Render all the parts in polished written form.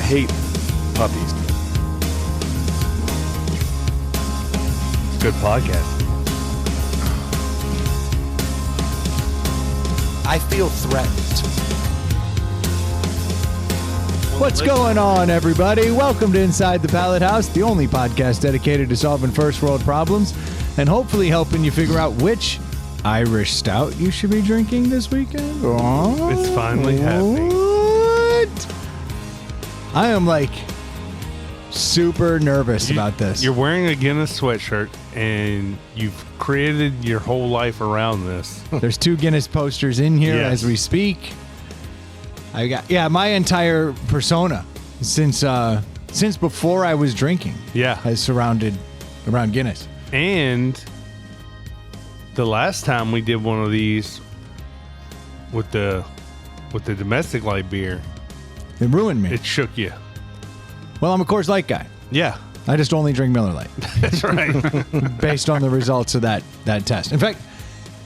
hate puppies. It's good podcast. I feel threatened. What's going on, everybody? Welcome to Inside the Pallet House, the only podcast dedicated to solving first world problems and hopefully helping you figure out which Irish stout you should be drinking this weekend. Oh, It's finally happening. what? I am like super nervous about this. You're wearing a Guinness sweatshirt, and you've created your whole life around this. There's 2 Guinness posters in here Yes. as we speak. I got my entire persona since before I was drinking Yeah. has surrounded around Guinness. And the last time we did one of these with the domestic light beer, It ruined me. it shook you. Well, I'm a Coors Light guy. Yeah, I just only drink Miller Lite that's right. based on the results of that test. In fact,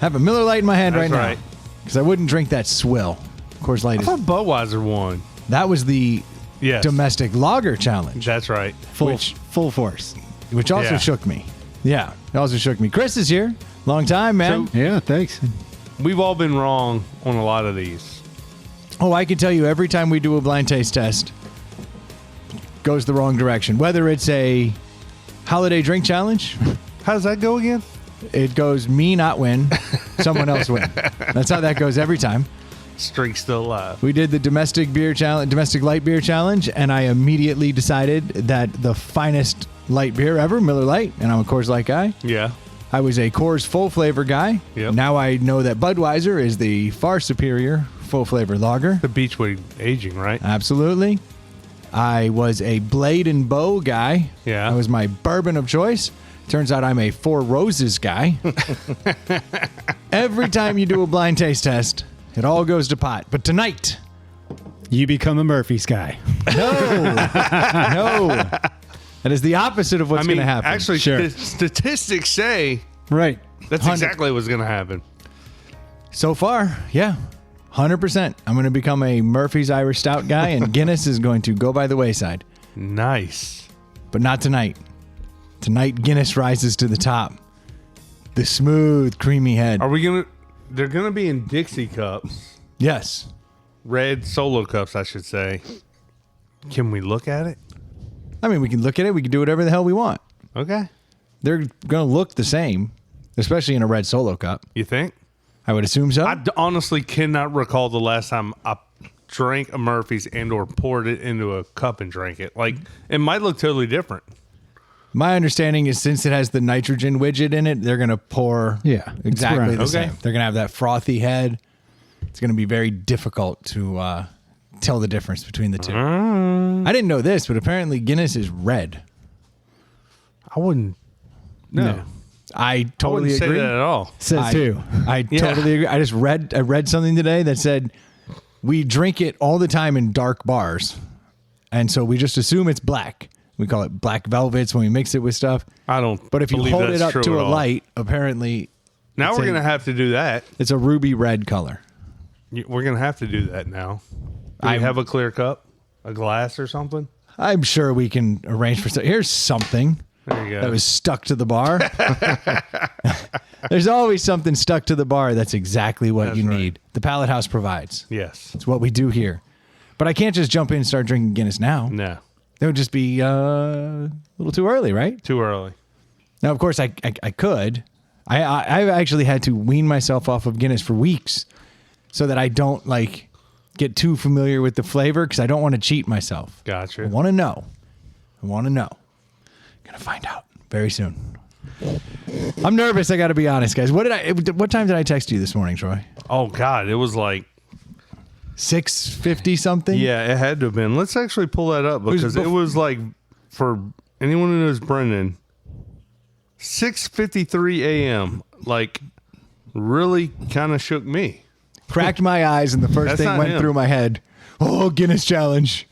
I have a Miller Lite in my hand That's right right. now because I wouldn't drink that swill. Coors Light I is thought Budweiser won. that was the Yes, domestic lager challenge, that's right. full force, which also Yeah. shook me. Yeah, it also shook me. Chris is here. Long time, man. So- Yeah, thanks. We've all been wrong on a lot of these. Oh, I can tell you every time we do a blind taste test, goes the wrong direction. Whether it's a holiday drink challenge, How does that go again? it goes me not win, someone else win. That's how that goes every time. Streak still alive. We did the domestic beer challenge, domestic light beer challenge, and I immediately decided that the finest light beer ever, Miller Lite, and I'm a Coors Light guy. Yeah. I was a Coors full flavor guy. Yep. Now I know that Budweiser is the far superior full flavor lager. The Beachwood aging, right? Absolutely. I was a Blade and Bow guy. Yeah. That was my bourbon of choice. Turns out I'm a Four Roses guy. Every time you do a blind taste test, it all goes to pot. But tonight, You become a Murphy's guy. no. That is the opposite of what's going to happen. Actually, Sure. statistics say Right. that's 100. exactly what's going to happen. So far, yeah, 100%. I'm going to become a Murphy's Irish Stout guy, and Guinness is going to go by the wayside. Nice. But not tonight. Tonight, Guinness rises to the top. The smooth, creamy head. Are we going to... They're going to be in Dixie cups. Yes. Red Solo cups, I should say. Can we look at it? I mean, we can look at it. We can do whatever the hell we want. Okay. They're going to look the same, especially in a red Solo cup. You think? I would assume so. I honestly cannot recall the last time I drank a Murphy's and or poured it into a cup and drank it. Like, it might look totally different. My understanding is since it has the nitrogen widget in it, they're going to pour it's exactly brown. the Okay. same. They're going to have that frothy head. It's going to be very difficult to tell the difference between the two. I didn't know this, but apparently Guinness is red. I wouldn't... No. No. I I totally wouldn't say agree. that at all. Says who? I totally agree. I read something today that said we drink it all the time in dark bars, and so we just assume it's black. We call it black velvets when we mix it with stuff. I don't But if you believe hold it that's up true to at a all. light, apparently Now it's we're a- going to have to do that. it's a ruby red color. We're going to have to do that now. Do we have a clear cup? A glass or something? I'm sure we can arrange for stuff. Here's something There you go. that was stuck to the bar. There's always something stuck to the bar that's exactly what That's you right. need. The Pallet House provides. Yes. It's what we do here. But I can't just jump in and start drinking Guinness now. No. That would just be a little too early, right? Too early. Now, of course, I could. I've actually had to wean myself off of Guinness for weeks so that I don't like get too familiar with the flavor because I don't want to cheat myself. Gotcha. I want to know. Gonna find out very soon. I'm nervous. I got to be honest, guys. What time did I text you this morning, Troy? Oh, God. It was like, 6:50 something. yeah, it had to have been. Let's actually pull that up because it was like, for anyone who knows Brendan, 6:53 a.m. Like, really kind of shook me. Cracked my eyes, and the first That's thing not went him. through my head. Oh, Guinness challenge.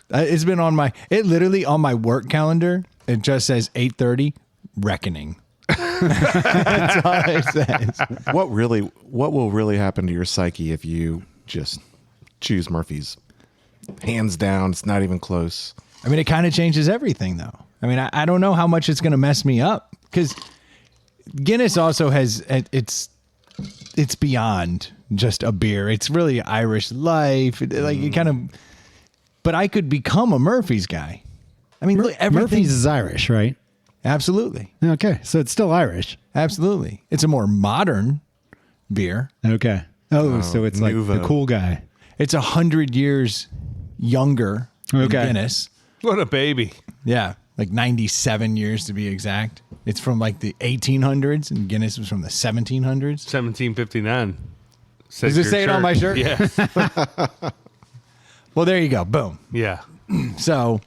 It's been on it literally on my work calendar. It just says 8:30 reckoning. That's all it says. What will really happen to your psyche if you just choose Murphy's? Hands down, it's not even close. I mean, it kind of changes everything, though. I mean, I don't know how much it's going to mess me up because Guinness also has it's beyond just a beer. It's really Irish life. It kind of. But I could become a Murphy's guy. I mean, look, everything Murphy's is Irish, right? Absolutely. Okay, so it's still Irish. Absolutely. It's a more modern beer. Okay. Oh, so it's like Nuvo. the cool guy. It's 100 years younger than Guinness. What a baby. Yeah, like 97 years to be exact. It's from like the 1800s, and Guinness was from the 1700s. 1759. Does it say it on my shirt? Yes. Well, there you go. Boom. Yeah. So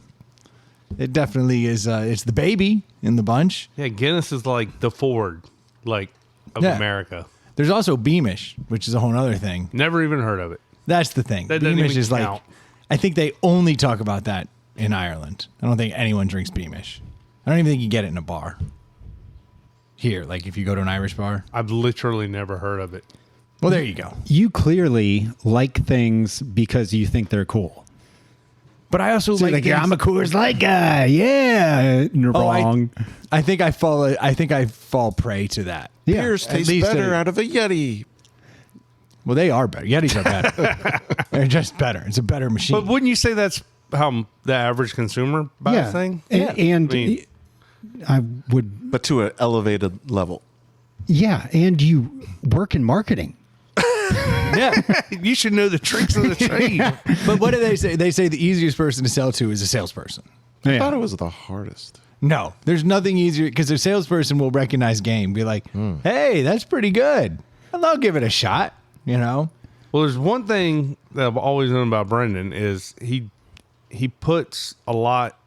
it definitely is. It's the baby in the bunch. Yeah, Guinness is like the Ford, like, of Yeah. America. There's also Beamish, which is a whole other thing. Never even heard of it. That's the thing. That doesn't Beamish even is like, count. I think they only talk about that in Ireland. I don't think anyone drinks Beamish. I don't even think you get it in a bar. Here, like if you go to an Irish bar. I've literally never heard of it. Well, there you go. You clearly like things because you think they're cool. But I also like yeah, I'm a Coors Light guy. Yeah, wrong. I think I fall prey to that. Yeah, Beers at taste least better they- out of a Yeti. Well, they are better. Yetis are better. They're just better. It's a better machine. But wouldn't you say that's how the average consumer buys yeah, thing? and I mean- I would. But to an elevated level. Yeah, and you work in marketing. yeah. You should know the tricks of the trade. But what do they say? They say the easiest person to sell to is a salesperson. I thought it was the hardest. No, there's nothing easier because a salesperson will recognize game, be like, "Hey, that's pretty good. And they'll give it a shot." You know. Well, there's one thing that I've always known about Brendan is he puts a lot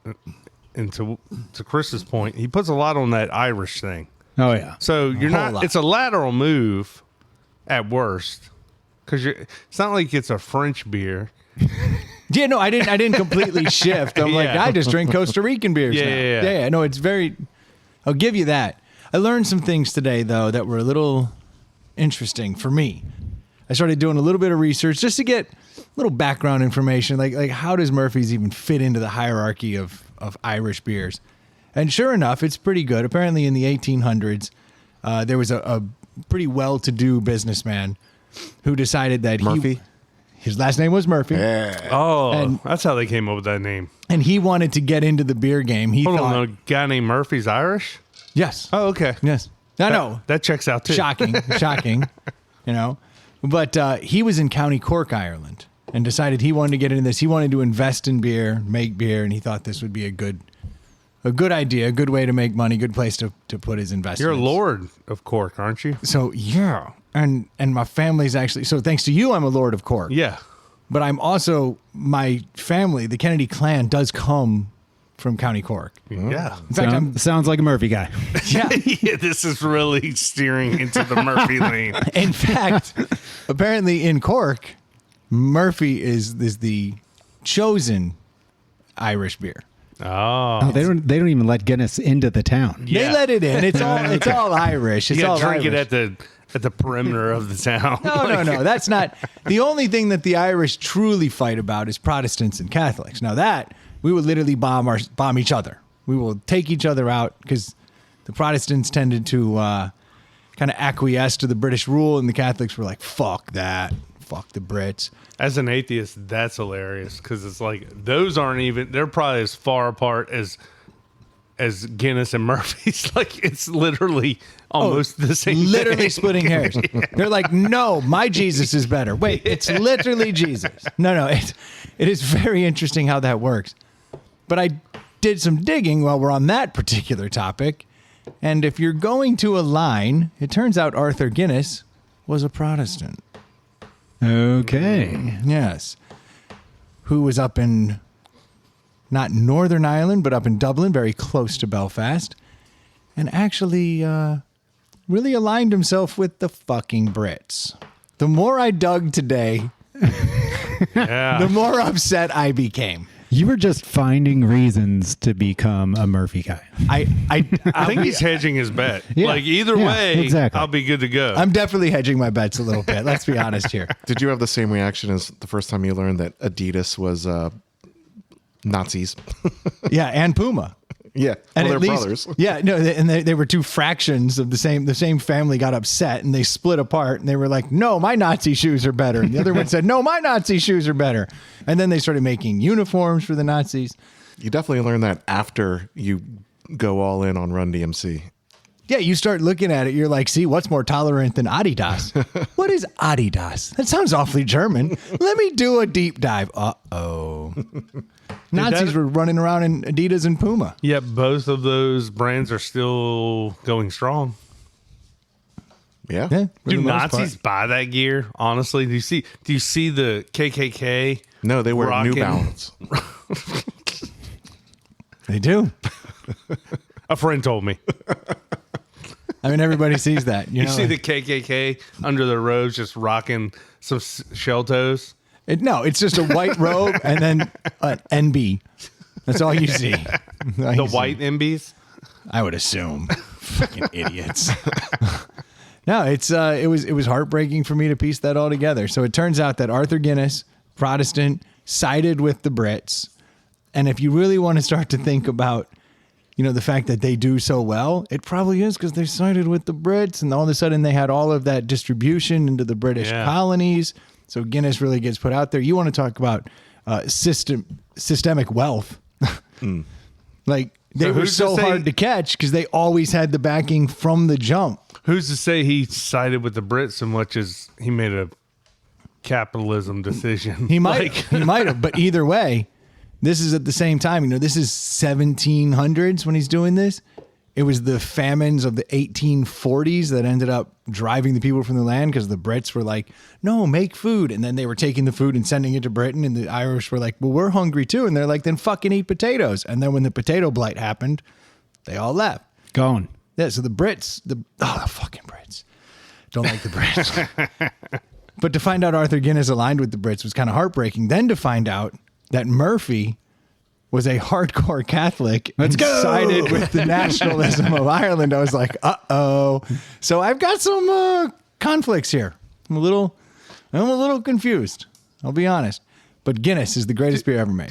into, to Chris's point, he puts a lot on that Irish thing. Oh yeah. So you're whole not. lot. It's a lateral move, at worst, because it's not like it's a French beer. Yeah, no, I didn't completely shift. I'm like, Yeah. I just drink Costa Rican beers Yeah, now. yeah, yeah. No, it's very. I'll give you that. I learned some things today though that were a little interesting for me. I started doing a little bit of research just to get a little background information, like how does Murphy's even fit into the hierarchy of Irish beers? And sure enough, it's pretty good. Apparently, in the 1800s, there was a pretty well-to-do businessman who decided that Murphy? his last name was Murphy, Oh, And- that's how they came up with that name. and he wanted to get into the beer game. He Hold thought, on, a guy named Murphy's Irish? yes, Oh, okay. yes, I know. That checks out too. Shocking, you know. But he was in County Cork, Ireland, and decided he wanted to get into this. He wanted to invest in beer, make beer, and he thought this would be a good idea, a good way to make money, good place to put his investments. You're a lord of Cork, aren't you? So yeah, and my family's actually. So thanks to you, I'm a lord of Cork. Yeah. But I'm also, my family, the Kennedy clan, does come from County Cork. Yeah. In fact, Sounds like a Murphy guy. yeah. Yeah, this is really steering into the Murphy lane. In fact, apparently in Cork, Murphy is the chosen Irish beer. Oh. They don't even let Guinness into the town. Yeah. They let it in. It's all Irish. It's You all got to drink Irish. it at the perimeter of the town. No. That's not the only thing that the Irish truly fight about is Protestants and Catholics. Now that we would literally bomb each other. We will take each other out because the Protestants tended to kind of acquiesce to the British rule, and the Catholics were like, "Fuck that, fuck the Brits." As an atheist, that's hilarious because it's like those aren't even. They're probably as far apart as Guinness and Murphy's. Like it's literally almost the same. Literally thing. splitting hairs. They're like, "No, my Jesus is better." Wait, it's literally Jesus. No, it is very interesting how that works. But I did some digging while we're on that particular topic. And if you're going to align, it turns out Arthur Guinness was a Protestant. Okay. Yes. Who was up in, not Northern Ireland, but up in Dublin, very close to Belfast. And actually really aligned himself with the fucking Brits. The more I dug today, Yeah. the more upset I became. You were just finding reasons to become a Murphy guy. I think he's hedging his bet. Yeah, Like either yeah, way, exactly. I'll be good to go. I'm definitely hedging my bets a little bit. Let's be honest here. Did you have the same reaction as the first time you learned that Adidas was Nazis? Yeah, and Puma. Yeah, And well, at they're least, brothers. yeah, no, and they were two fractions of the same family got upset and they split apart and they were like, no, my Nazi shoes are better. And the other one said, no, my Nazi shoes are better. And then they started making uniforms for the Nazis. You definitely learn that after you go all in on Run DMC. Yeah, you start looking at it, you're like, see, what's more tolerant than Adidas? What is Adidas? That sounds awfully German. Let me do a deep dive. Uh-oh. Nazis were running around in Adidas and Puma. Yeah, both of those brands are still going strong. Yeah. Yeah, for Do the most Nazis part. buy that gear? Honestly, do you see the KKK? No, they wear New rocking- Balance. They do. A friend told me. I mean, everybody sees that. You You know, see the KKK under their robes just rocking some shell toes? no, it's just a white robe and then an NB. That's all you see. The white MBs? I would assume. Fucking idiots. No, it was heartbreaking for me to piece that all together. So it turns out that Arthur Guinness, Protestant, sided with the Brits. And if you really want to start to think about, you know, the fact that they do so well, it probably is because they sided with the Brits and all of a sudden they had all of that distribution into the British colonies. So Guinness really gets put out there. You want to talk about systemic wealth. Like they So were who's to so say- hard to catch because they always had the backing from the jump. Who's to say he sided with the Brits so much as he made a capitalism decision? He might have, but either way, this is at the same time. You know, this is 1700s when he's doing this. It was the famines of the 1840s that ended up driving the people from the land because the Brits were like, no, make food. And then they were taking the food and sending it to Britain. And the Irish were like, well, we're hungry too. And they're like, then fucking eat potatoes. And then when the potato blight happened, they all left. Gone. Yeah, so the Brits, the fucking Brits. Don't like the Brits. But to find out Arthur Guinness aligned with the Brits was kind of heartbreaking. Then to find out that Murphy was a hardcore Catholic and sided with the nationalism of Ireland, I was like, uh-oh. So I've got some conflicts here. I'm a little confused. I'll be honest. But Guinness is the greatest beer ever made.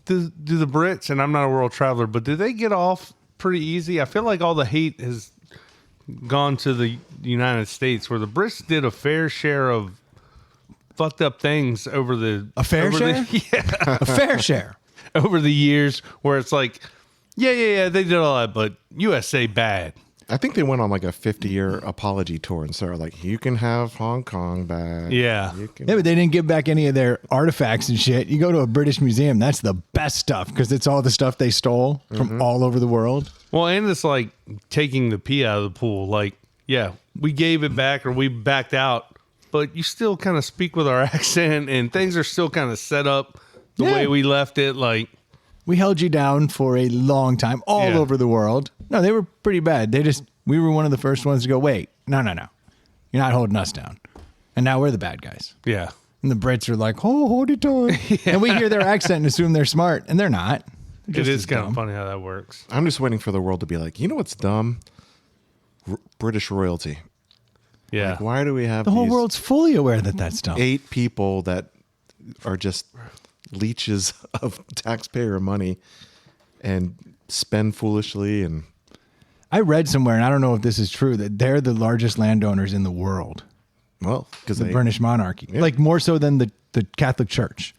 Do the Brits, and I'm not a world traveler, but do they get off pretty easy? I feel like all the hate has gone to the United States, where the Brits did a fair share of fucked up things over the A fair share? A fair share. over the years, where it's like, yeah, they did all that, but USA bad. I think they went on like a 50-year apology tour and started like, you can have Hong Kong back. Yeah. You can. Yeah, but they didn't give back any of their artifacts and shit. You go to a British museum, that's the best stuff because it's all the stuff they stole from all over the world. Well, and it's like taking the pee out of the pool. Like, yeah, we gave it back or we backed out, but you still kind of speak with our accent and things are still kind of set up the way we left it. Like, We held you down for a long time all Yeah. over the world. No, they were pretty bad. We were one of the first ones to go, wait, no. You're not holding us down. And now we're the bad guys. yeah. And the Brits are like, oh, hold it tight. And we hear their accent and assume they're smart, and they're not. They're It just is as kind of dumb. funny how that works. I'm just waiting for the world to be like, you know what's dumb? British royalty. Yeah. Like, why do we have The whole these world's fully aware that that's dumb. 8 people that are just leeches of taxpayer money and spend foolishly? And I read somewhere, and I don't know if this is true, that they're the largest landowners in the world, well, because the they British monarchy. Like more so than the Catholic Church.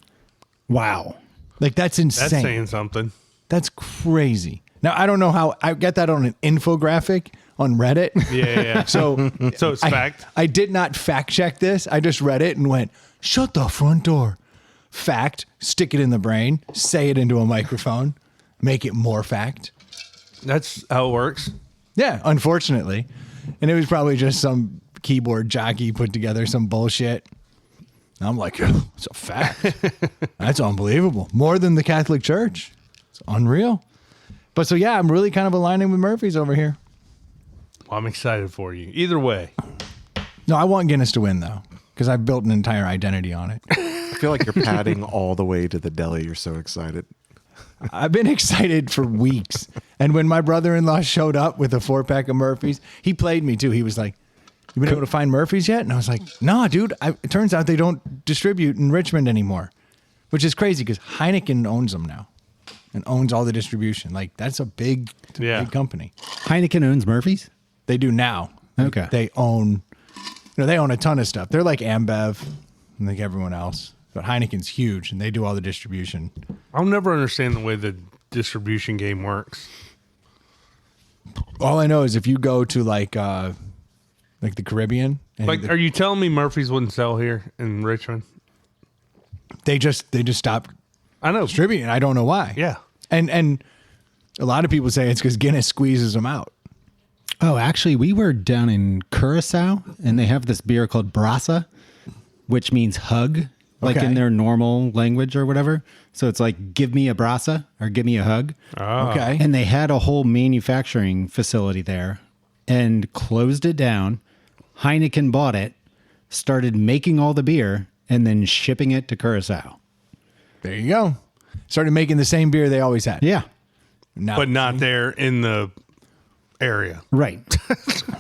Wow. Like that's insane. That's saying something. That's crazy. Now, I don't know how I get that on an infographic on Reddit. Yeah. So So it's fact. I did not fact check this. I just read it and went, shut the front door. Fact, stick it in the brain, say it into a microphone, make it more fact. That's how it works. Yeah, unfortunately. And it was probably just some keyboard jockey put together some bullshit. And I'm like, oh, it's a fact. That's unbelievable. More than the Catholic Church. It's unreal. But so, yeah, I'm really kind of aligning with Murphy's over here. Well, I'm excited for you. Either way. No, I want Guinness to win, though. because I've built an entire identity on it. I feel like you're padding all the way to the deli. You're so excited. I've been excited for weeks. And when my brother-in-law showed up with a 4-pack of Murphy's, he played me too. He was like, "You been able to find Murphy's yet?" And I was like, "Nah, dude. It turns out they don't distribute in Richmond anymore," which is crazy because Heineken owns them now and owns all the distribution. Like, that's a big company. Heineken owns Murphy's? They do now. Okay. They own, they own a ton of stuff. They're like Ambev, like everyone else. But Heineken's huge, and they do all the distribution. I'll never understand the way the distribution game works. All I know is if you go to like the Caribbean, and Like, are you telling me Murphy's wouldn't sell here in Richmond? they just stopped I know. distributing. I don't know why. Yeah. And a lot of people say it's because Guinness squeezes them out. Oh, actually, we were down in Curacao, and they have this beer called Brasa, which means hug, like Okay. in their normal language or whatever. So it's like, give me a Brasa or give me a hug. Okay. And they had a whole manufacturing facility there and closed it down. Heineken bought it, started making all the beer, and then shipping it to Curacao. There you go. Started making the same beer they always had. Yeah. Now, But not there in the area. Right.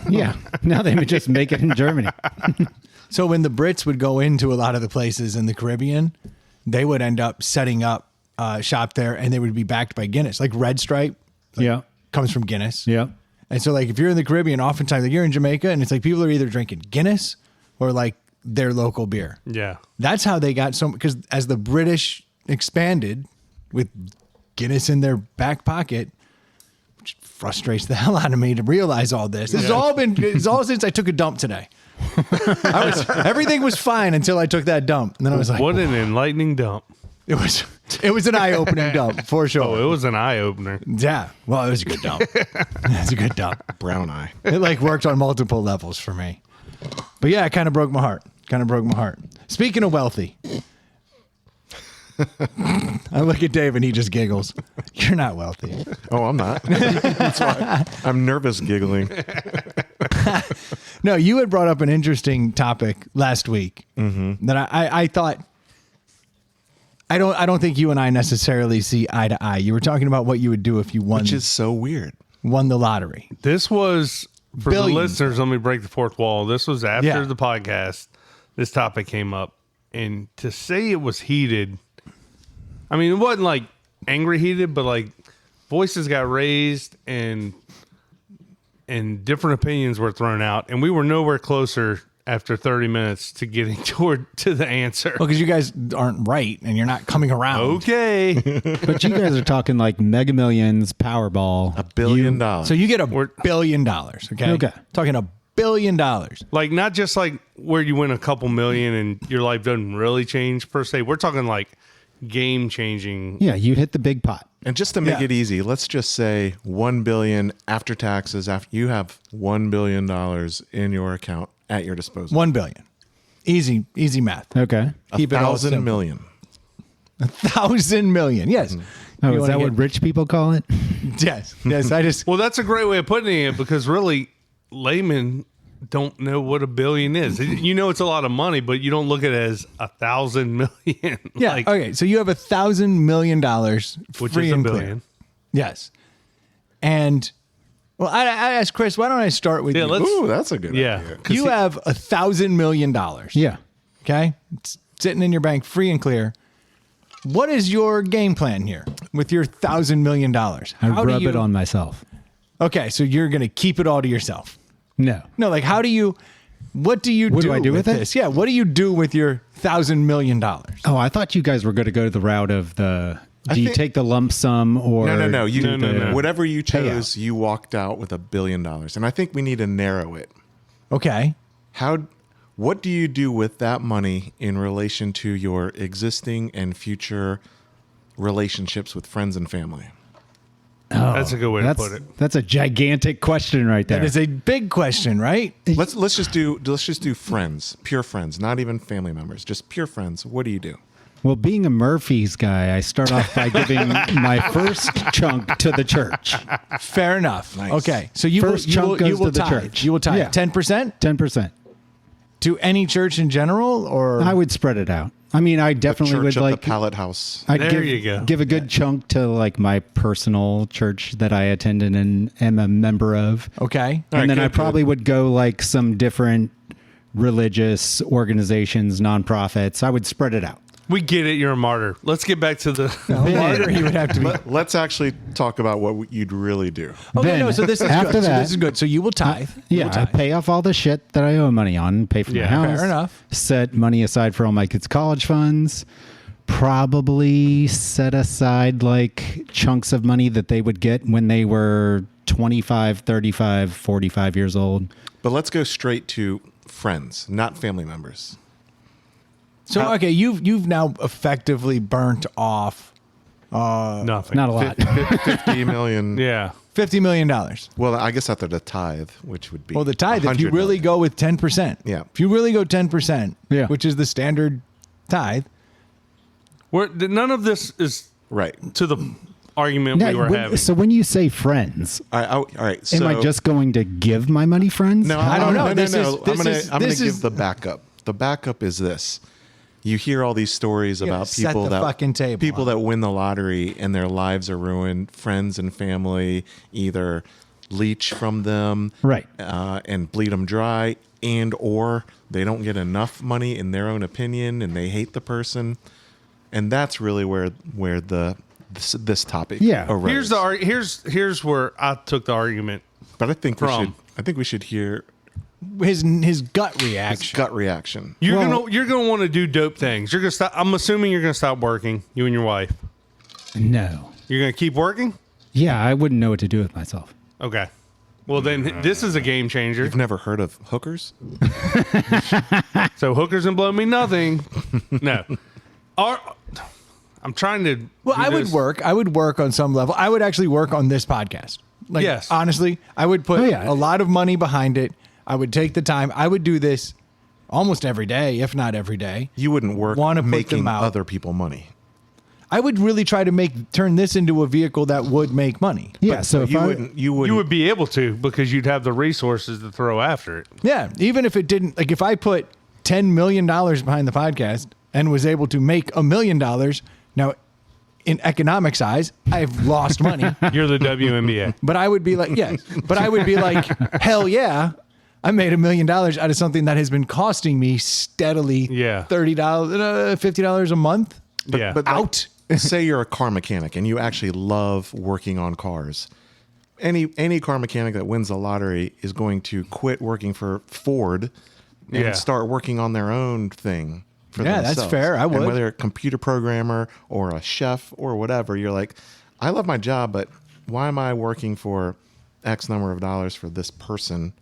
Yeah. Now they would just make it in Germany. so when the Brits would go into a lot of the places in the Caribbean, they would end up setting up shop there, and they would be backed by Guinness. Like Red Stripe Yeah. comes from Guinness. Yeah. And so, like, if you're in the Caribbean, oftentimes, like, you're in Jamaica, and it's like people are either drinking Guinness or like their local beer. Yeah. That's how they got so, because as the British expanded with Guinness in their back pocket, which frustrates the hell out of me to realize all this. It's all since I took a dump today. Everything was fine until I took that dump, and then I was like, What an enlightening dump. It was an eye-opening dump for sure. Oh, it was an eye opener. Yeah. Well, it was a good dump. It was a good dump. Brown eye. It like worked on multiple levels for me. But yeah, it kind of broke my heart. Speaking of wealthy, I look at Dave and he just giggles. You're not wealthy. Oh, I'm not. That's why I'm nervous giggling. No, you had brought up an interesting topic last week that I thought. I don't think you and I necessarily see eye to eye. You were talking about what you would do if you won, Which is so weird. won the lottery. This was, for Billions. the listeners, let me break the fourth wall. This was after Yeah. the podcast. This topic came up. And to say it was heated, I mean, it wasn't like angry heated, but like voices got raised and different opinions were thrown out. And we were nowhere closer after 30 minutes to getting to the answer. Well, because you guys aren't right and you're not coming around. Okay. But you guys are talking like Mega Millions, Powerball. $1 billion. So you get $1 billion. Okay. Okay. Talking $1 billion. Like, not just like where you win a couple million and your life doesn't really change per se. We're talking like game changing. Yeah, you hit the big pot. And just to make Yeah. it easy, let's just say $1 billion after taxes. After you have $1 billion in your account at your disposal. $1 billion. Easy math. Okay. Keep it all 1,000 simple. million. 1,000 million. Yes. Oh, You is wanna that what get- rich people call it? Yes. Yes. I just. Well, that's a great way of putting it because really laymen don't know what $1 billion is. You know, it's a lot of money, but you don't look at it as 1,000 million. Yeah. Like, Okay. So you have $1,000 million which free is a and billion. clear. Yes. And well, I asked Chris, why don't I start with Yeah, you? let's. Ooh, that's a good Yeah. idea. 'Cause You have $1,000 million. Yeah. Okay. It's sitting in your bank free and clear. What is your game plan here with your $1,000 million? I How do rub you- it on myself. Okay. So you're going to keep it all to yourself. No. No, like how do you? What do you What do? do I do with it? this? Yeah, what do you do with your $1,000 million? Oh, I thought you guys were going to go the route of the. Do you think- take the lump sum or No. You, No, no, no. Whatever you chose, you walked out with $1 billion. And I think we need to narrow it. Okay, What do you do with that money in relation to your existing and future relationships with friends and family? That's a good way to That's put it. that's a gigantic question right there. that is a big question, right? Let's just do friends, pure friends, not even family members, just pure friends. What do you do? Well, being a Murphy's guy, I start off by giving my first chunk to the church. Fair enough. Nice. Okay, so you First will, chunk you goes will to the tithe. church. You will tithe Yeah. 10%. 10%. to any church in general, or I would spread it out. I mean, I definitely Church would of like the Pallet House. I'd There you go. give a good chunk to like my personal church that I attended and am a member of. okay? And then I good, probably would go like some different religious organizations, nonprofits. I would spread it out. We get it. You're a martyr. Let's get back to the. Martyr, he would have to be. Let's actually talk about what you'd really do. Okay, Then, no. So this is after good. So that- this is good. So you will tithe. You Yeah, will I tithe. pay off all the shit that I owe money on, pay for my Yeah, house. fair enough. Set money aside for all my kids' college funds. Probably set aside like chunks of money that they would get when they were 25, 35, 45 years old. But let's go straight to friends, not family members. So okay, you've now effectively burnt off Nothing. Not a lot. 50 million. Yeah. $50 million. Well, I guess after the tithe, which would be Well, the tithe, if you 100 really million. go with 10%. Yeah. If you really go 10%, Yeah. which is the standard tithe. None of this is Right. to the argument we were having. So when you say friends, All right. So am I just going to give my money friends? No, I don't know. No, This no, is- no. this is- I'm gonna this is- give the backup. The backup is this. You hear all these stories gotta about set people the fucking table people up. that win the lottery and their lives are ruined. Friends and family either leech from them, Right. and bleed them dry, and or they don't get enough money in their own opinion, and they hate the person, and that's really where this topic Yeah. arose. Here's where I took the argument. But I think from. we should hear His gut his reaction. gut reaction. You're Well- gonna want to do dope things. You're gonna stop. I'm assuming you're gonna stop working. You and your wife. No. You're gonna keep working. Yeah, I wouldn't know what to do with myself. Okay. Well, then this is a game changer. You've never heard of hookers? So hookers and blow me nothing. No. I'm trying to. Well, do I would this. work. I would work on some level. I would actually work on this podcast. Like, Yes. honestly, I would put Oh, yeah. a lot of money behind it. I would take the time. I would do this almost every day, if not every day. You wouldn't work Wanna put making them out. other people money. I would really try to turn this into a vehicle that would make money. Yeah, so if You I, wouldn't. You would be able to because you'd have the resources to throw after it. Yeah, even if it didn't, like if I put $10 million behind the podcast and was able to make $1 million, now in economic size, I've lost money. You're the WNBA. But I would be like, yes. But I would be like, hell yeah. I made $1 million out of something that has been costing me steadily Yeah. $30, $50 a month. Yeah. But like, Out. say you're a car mechanic and you actually love working on cars. Any car mechanic that wins the lottery is going to quit working for Ford and Yeah. start working on their own thing. For Yeah, that's themselves. fair. I would. And whether you're a computer programmer or a chef or whatever, you're like, I love my job, but why am I working for X number of dollars for this person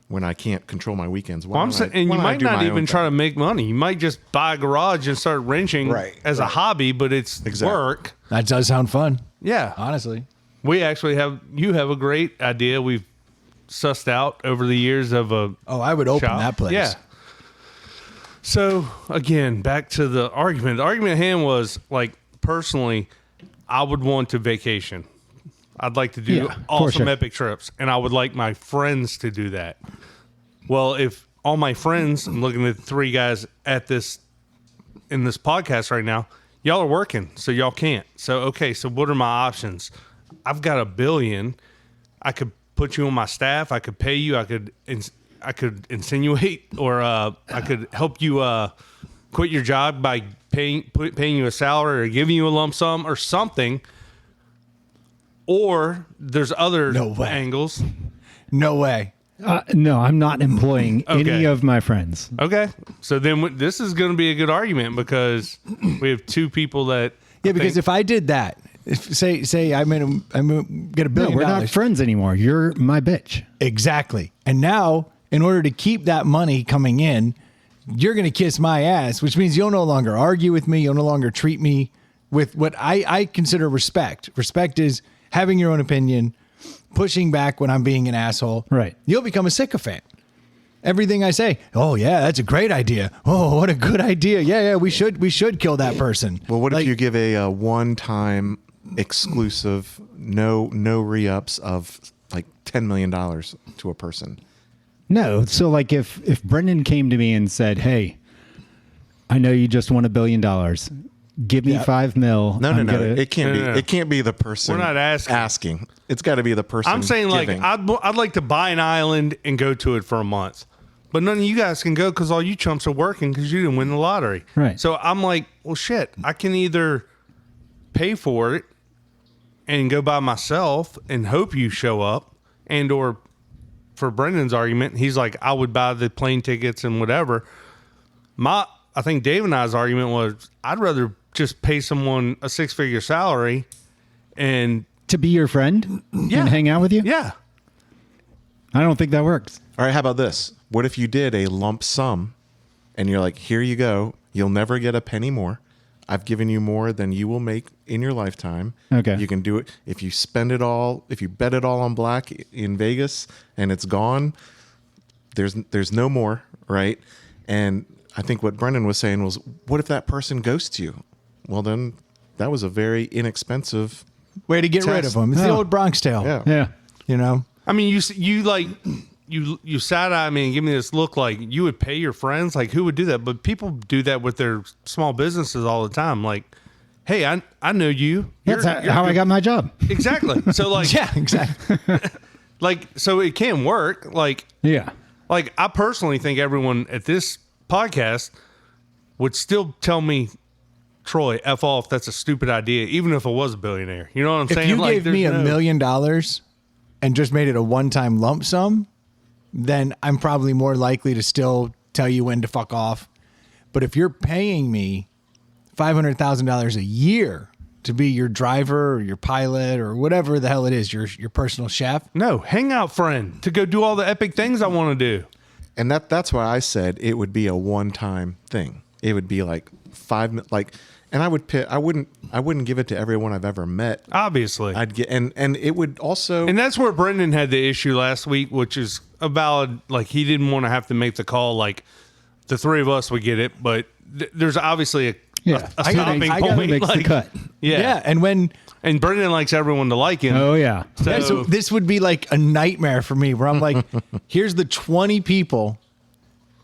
when I can't control my weekends? Why Well, I'm don't saying, I- and why you don't I might do not my even own try thing? to make money. You might just buy a garage and start wrenching as a right. hobby, but it's Exactly. work. That does sound fun, Yeah. honestly. We actually you have a great idea we've sussed out over the years of a Oh, I would open shop. that place. Yeah. So again, back to the argument. The argument at hand was like personally, I would want to vacation. I'd like to do Yeah, for awesome sure. epic trips, and I would like my friends to do that. Well, if all my friends, I'm looking at 3 guys at this in this podcast right now, y'all are working, so y'all can't. So okay, so what are my options? I've got $1 billion. I could put you on my staff. I could pay you. I could insinuate, or I could help you quit your job by paying you a salary or giving you a lump sum or something. Or there's other No way. angles. No way. no, I'm not employing any Okay. of my friends. Okay, so then this is going to be a good argument because we have 2 people that Yeah, because if I did that, say I get $1 No, billion. we're not friends anymore. You're my bitch. Exactly. And now, in order to keep that money coming in, you're going to kiss my ass, which means you'll no longer argue with me. You'll no longer treat me with what I consider respect. Respect is having your own opinion, pushing back when I'm being an asshole. Right. You'll become a sycophant. Everything I say, oh yeah, that's a great idea. Oh, what a good idea. Yeah, we should kill that person. Well, what Like, if you give a one-time exclusive, no re-ups of like $10 million to a person? No. So like if Brendan came to me and said, "Hey, I know you just won $1 billion. Give me $5 million." No. It can't be. No. It can't be the person. We're not asking. It's got to be the person. I'm saying giving. I'd like to buy an island and go to it for a month. But none of you guys can go because all you chumps are working because you didn't win the lottery. Right. So I'm like, well, shit, I can either pay for it and go by myself and hope you show up, and or for Brendan's argument, he's like, I would buy the plane tickets and whatever. I think Dave and I's argument was, I'd rather just pay someone a 6-figure salary and to be your friend and hang out with you. yeah. I don't think that works. All right, how about this? What if you did a lump sum and you're like, here you go. You'll never get a penny more. I've given you more than you will make in your lifetime. Okay. You can do it. If you spend it all, if you bet it all on black in Vegas and it's gone, there's no more, right? And I think what Brendan was saying was, what if that person ghosts you? Well, then that was a very inexpensive Way to get rid of them. It's the old Bronx Tale. Yeah. Yeah. You know? I mean, you like you sat at me and give me this look like you would pay your friends. Like, who would do that? But people do that with their small businesses all the time. Like, hey, I know you. That's how I got my job. Exactly. So like, Yeah, exactly. like, so it can work. Like, Yeah. like I personally think everyone at this podcast would still tell me, Troy, F off, that's a stupid idea, even if I was a billionaire. You know what I'm If saying? you Like, gave me there's $1 million and just made it a one-time lump sum, then I'm probably more likely to still tell you when to fuck off. But if you're paying me $500,000 a year to be your driver or your pilot or whatever the hell it is, your personal chef, No, hangout friend to go do all the epic things I want to do. And that's why I said it would be a one-time thing. It would be like and I would I wouldn't give it to everyone I've ever met. Obviously. I'd get and it would also And that's where Brendan had the issue last week, which is a valid, like, he didn't want to have to make the call. Like, the three of us would get it, but there's obviously a stopping I gotta point. Makes like, the cut. Yeah. and Brendan likes everyone to like him. Oh yeah. so this would be like a nightmare for me where I'm like, here's the 20 people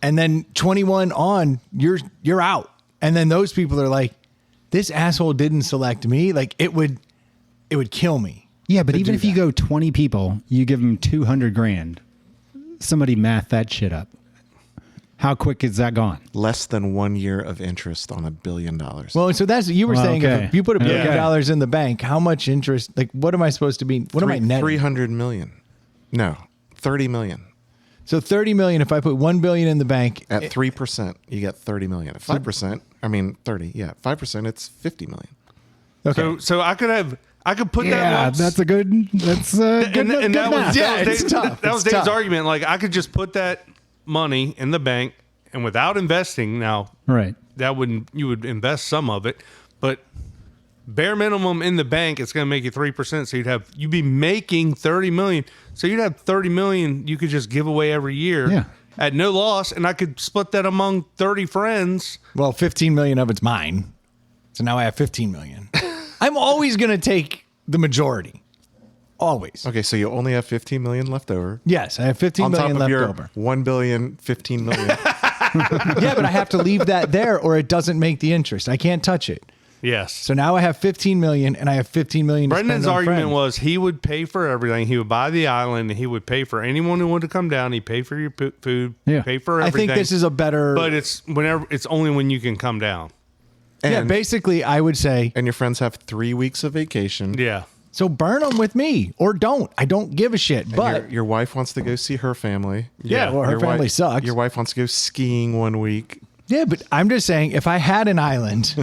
and then 21 on, you're out. And then those people are like, this asshole didn't select me. Like, it would kill me. Yeah, but even if you go 20 people, you give them $200,000. Somebody math that shit up. How quick is that gone? less than 1 year of interest on $1 billion. Well, so that's you were saying. okay. If you put $1 billion Yeah. in the bank, how much interest? Like, what am I supposed to be? What am I netting? 300 million. No, 30 million. So 30 million. If I put $1 billion in the bank, At 3%, you get 30 million. At 5%, 30. Yeah, 5%, it's 50 million. okay. So I could put that Yeah, once. that's good and that was, math. Yeah, that was it's Dave's, tough. that was It's Dave's tough. argument. Like, I could just put that money in the bank, and without investing, now Right. you would invest some of it, but bare minimum in the bank, it's going to make you 3%. So you'd be making 30 million. So you'd have 30 million you could just give away every year Yeah. at no loss, and I could split that among 30 friends. Well, 15 million of it's mine. So now I have 15 million. I'm always going to take the majority. Always. Okay, so you only have 15 million left over. Yes, I have 15 On top million of left your over. 1 billion, 15 million. Yeah, but I have to leave that there or it doesn't make the interest. I can't touch it. Yes. So now I have 15 million and I have 15 million to Brendan's spend on argument friends. was he would pay for everything. He would buy the island, and he would pay for anyone who wanted to come down. He'd pay for your food, Yeah. pay for I everything. think this is a better. but it's only when you can come down. And, yeah, basically, I would say, and your friends have 3 weeks of vacation. Yeah. so burn them with me or don't. I don't give a shit. And But your wife wants to go see her family. yeah, well, her Your family wife- sucks. Your wife wants to go skiing 1 week. Yeah, but I'm just saying, if I had an island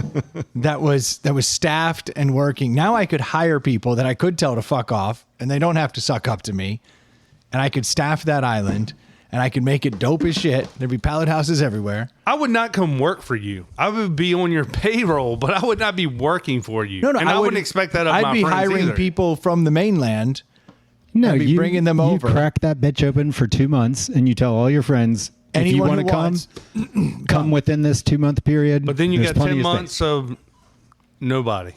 that was staffed and working, now I could hire people that I could tell to fuck off, and they don't have to suck up to me, and I could staff that island, and I could make it dope as shit. There'd be pallet houses everywhere. I would not come work for you. I would be on your payroll, but I would not be working for you. No, and I wouldn't expect that of I'd my be friends hiring either. people from the mainland. No, I'd be bringing them over. You crack that bitch open for 2 months, and you tell all your friends, if you Anyone want who to come, wants- come within this 2 month period. But then you there's got plenty 10 of months space. of nobody.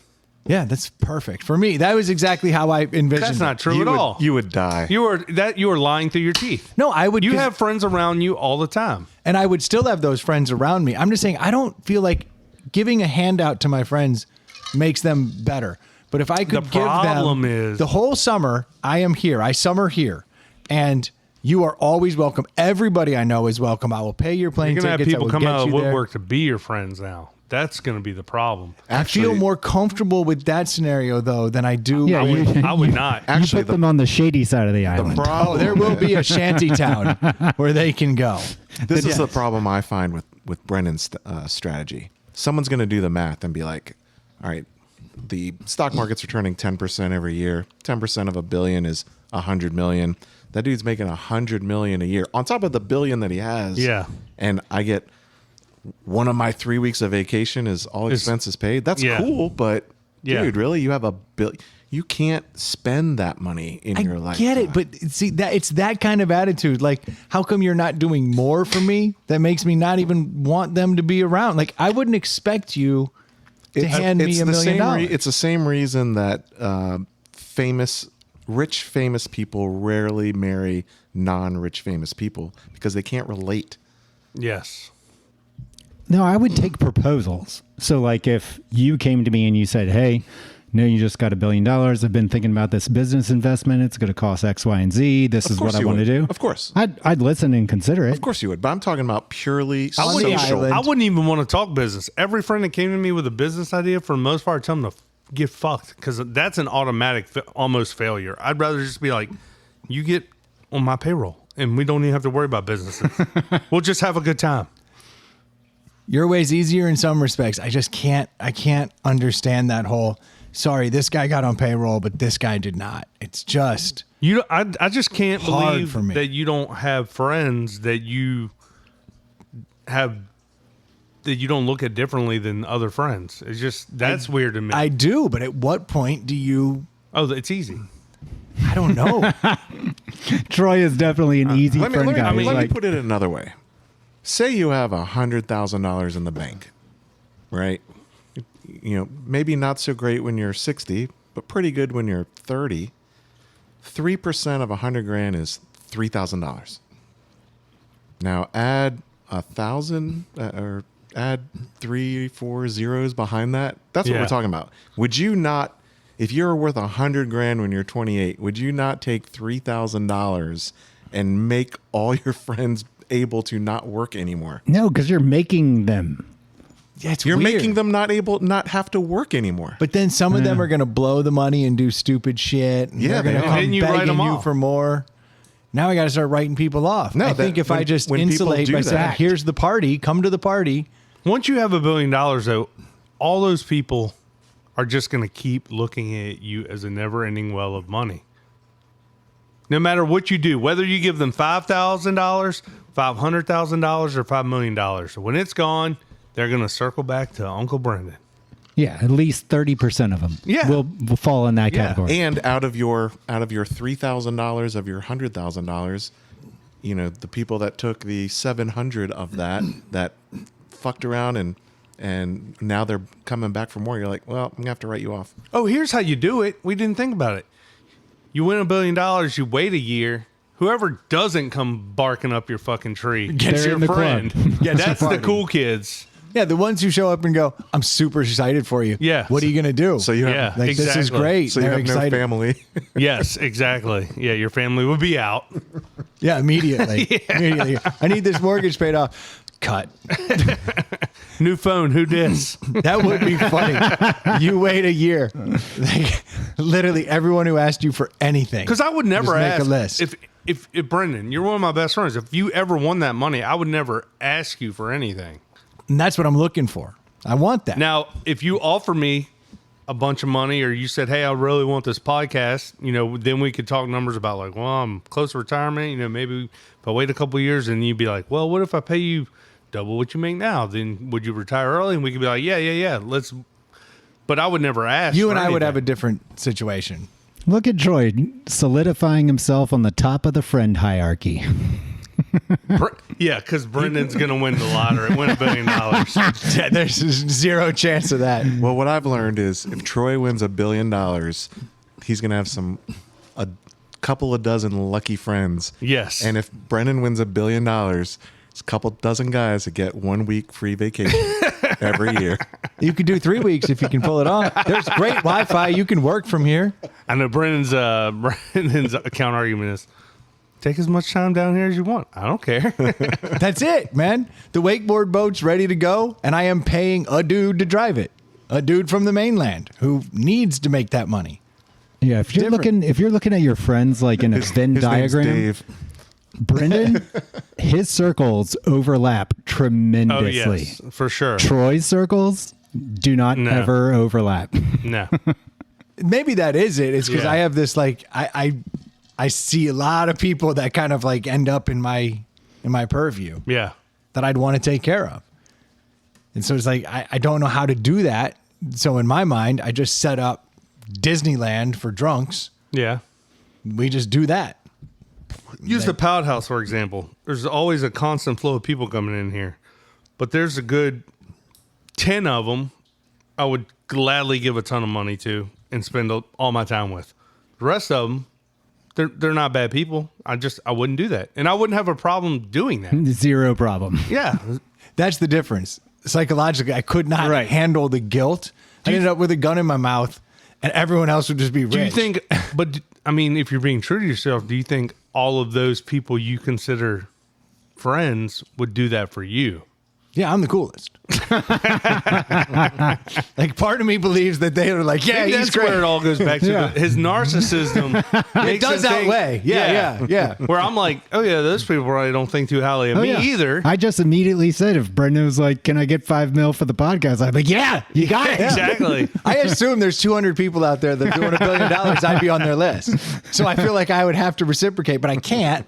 Yeah, that's perfect for me. That was exactly how I envisioned. That's not true at all. You would die. You are lying through your teeth. No, I would. You have friends around you all the time. And I would still have those friends around me. I'm just saying, I don't feel like giving a handout to my friends makes them better. But if I could The give problem them is- the whole summer, I am here. I summer here. And you are always welcome. Everybody I know is welcome. I will pay your plane You're gonna have tickets. I people will come get out of you the there. woodwork to be your friends now. That's going to be the problem. I feel more comfortable with that scenario, though, than I do. Yeah, I would not. You Actually, put them on the shady side of the island. Oh, there will be a shanty town where they can go. This is the problem I find with Brennan's strategy. Someone's going to do the math and be like, all right, the stock market's returning 10% every year. 10% of $1 billion is $100 million. That dude's making $100 million a year on top of the $1 billion that he has. Yeah. And I get one of my 3 weeks of vacation is all expenses paid. That's Yeah. cool, but Yeah. dude, really, you have $1 billion. You can't spend that money in your life. I get it, but see that it's that kind of attitude. Like, how come you're not doing more for me? That makes me not even want them to be around. Like, I wouldn't expect you to hand me $1 million. It's the same reason that rich famous people rarely marry non-rich famous people because they can't relate. Yes. No, I would take proposals. So, like, if you came to me and you said, hey, no, you just got $1 billion. I've been thinking about this business investment. It's going to cost X, Y, and Z. This is what I want to do. Of course. I'd listen and consider it. Of course you would. But I'm talking about purely On the social. island. I wouldn't even want to talk business. Every friend that came to me with a business idea, for the most part, I tell them to get fucked because that's an automatic almost failure. I'd rather just be like, you get on my payroll and we don't even have to worry about businesses. We'll just have a good time. Your way's easier in some respects. I can't understand that whole, sorry, this guy got on payroll, but this guy did not. It's just I just can't hard believe for me. that you don't have friends that you don't look at differently than other friends. It's just that's weird to me. I do, but at what point do you? It's easy. I don't know. Troy is definitely an easy Let friend guy. me He's like, put it another way. Say you have $100,000 in the bank, right? You know, maybe not so great when you're 60, but pretty good when you're 30. 3% of $100,000 is $3,000. Now add 1,000 or add 3-4 zeros behind that. That's what Yeah. we're talking about. Would you not, if you're worth $100,000 when you're 28, would you not take $3,000 and make all your friends able to not work anymore? no, because you're making them. Yeah, it's You're weird. making them not have to work anymore. But then some of them are going to blow the money and do stupid shit. And Yeah, they're going they to are. come Then you write begging them you off. for more. Now I got to start writing people off. No, I think if I when just people insulate do by saying, that- "Here's the party, come to the party." Once you have $1 billion, though, all those people are just going to keep looking at you as a never-ending well of money. No matter what you do, whether you give them $5,000, $500,000, or $5 million, when it's gone, they're going to circle back to Uncle Brendan. Yeah, at least 30% of them Yeah. will fall in that Yeah. category. And out of your $3,000 of your $100,000, you know, the people that took the 700 of that fucked around and now they're coming back for more. You're like, well, I'm gonna have to write you off. Oh, here's how you do it. We didn't think about it. You win $1 billion, you wait a year. Whoever doesn't come barking up your fucking tree gets They're your in the friend. club. Gets the That's the party. cool kids. Yeah, the ones who show up and go, "I'm super excited for you." Yeah. What are you going to do? So you have Yeah. like, this is exactly. great. so you They're have excited. no family. Yes, exactly. Yeah, your family will be out. Yeah, immediately. Immediately. I need this mortgage paid off. Cut. New phone, who dis? That would be funny. You wait a year. Like, literally everyone who asked you for anything. Because I would never Just make ask. a list. If Brendan, you're one of my best friends. If you ever won that money, I would never ask you for anything. And that's what I'm looking for. I want that. Now, if you offer me a bunch of money, or you said, "Hey, I really want this podcast," you know, then we could talk numbers about like, well, I'm close to retirement. You know, maybe if I wait a couple of years, and you'd be like, well, what if I pay you double what you make now? Then would you retire early? And we could be like, yeah, let's. But I would never ask. you for and I would have a anything. different situation. Look at Troy solidifying himself on the top of the friend hierarchy. Yeah, because Brendan's going to win the lottery, win $1 billion. Yeah, there's zero chance of that. Well, what I've learned is if Troy wins $1 billion, he's going to have a couple of dozen lucky friends. Yes. And if Brendan wins $1 billion, it's a couple dozen guys that get 1 week free vacation every year. You could do 3 weeks if you can pull it off. There's great Wi-Fi. You can work from here. I know Brendan's account argument is, take as much time down here as you want. I don't care. That's it, man. The wakeboard boat's ready to go, and I am paying a dude to drive it. A dude from the mainland who needs to make that money. Yeah, if you're looking at your friends like in a Venn His name's diagram, Dave. Brendan, his circles overlap Oh, tremendously. yes, for sure. Troy's circles do not No. ever overlap. No. Maybe that is it. It's because Yeah. I have this like I see a lot of people that kind of like end up in my purview Yeah. that I'd want to take care of. And so it's like I don't know how to do that. So in my mind, I just set up Disneyland for drunks. Yeah. We just do that. Use the Pallet House, for example. There's always a constant flow of people coming in here. But there's a good 10 of them I would gladly give a ton of money to and spend all my time with. The rest of them, they're not bad people. I wouldn't do that. And I wouldn't have a problem doing that. Zero problem. Yeah. That's the difference. Psychologically, I could not handle the guilt. I ended up with a gun in my mouth, and everyone else would just be rich. Do you think, but I mean, if you're being true to yourself, do you think all of those people you consider friends would do that for you? Yeah, I'm the coolest. Like, part of me believes that they are like, yeah, Maybe he's that's great. where it all goes back to. His narcissism. It does outweigh. Yeah. Where I'm like, oh yeah, those people probably don't think too highly of me either. I just immediately said if Brendan was like, "Can I get $5 million for the podcast?" I'd be like, "Yeah, you got it." Exactly. I assume there's 200 people out there that are doing $1 billion. I'd be on their list. So I feel like I would have to reciprocate, but I can't.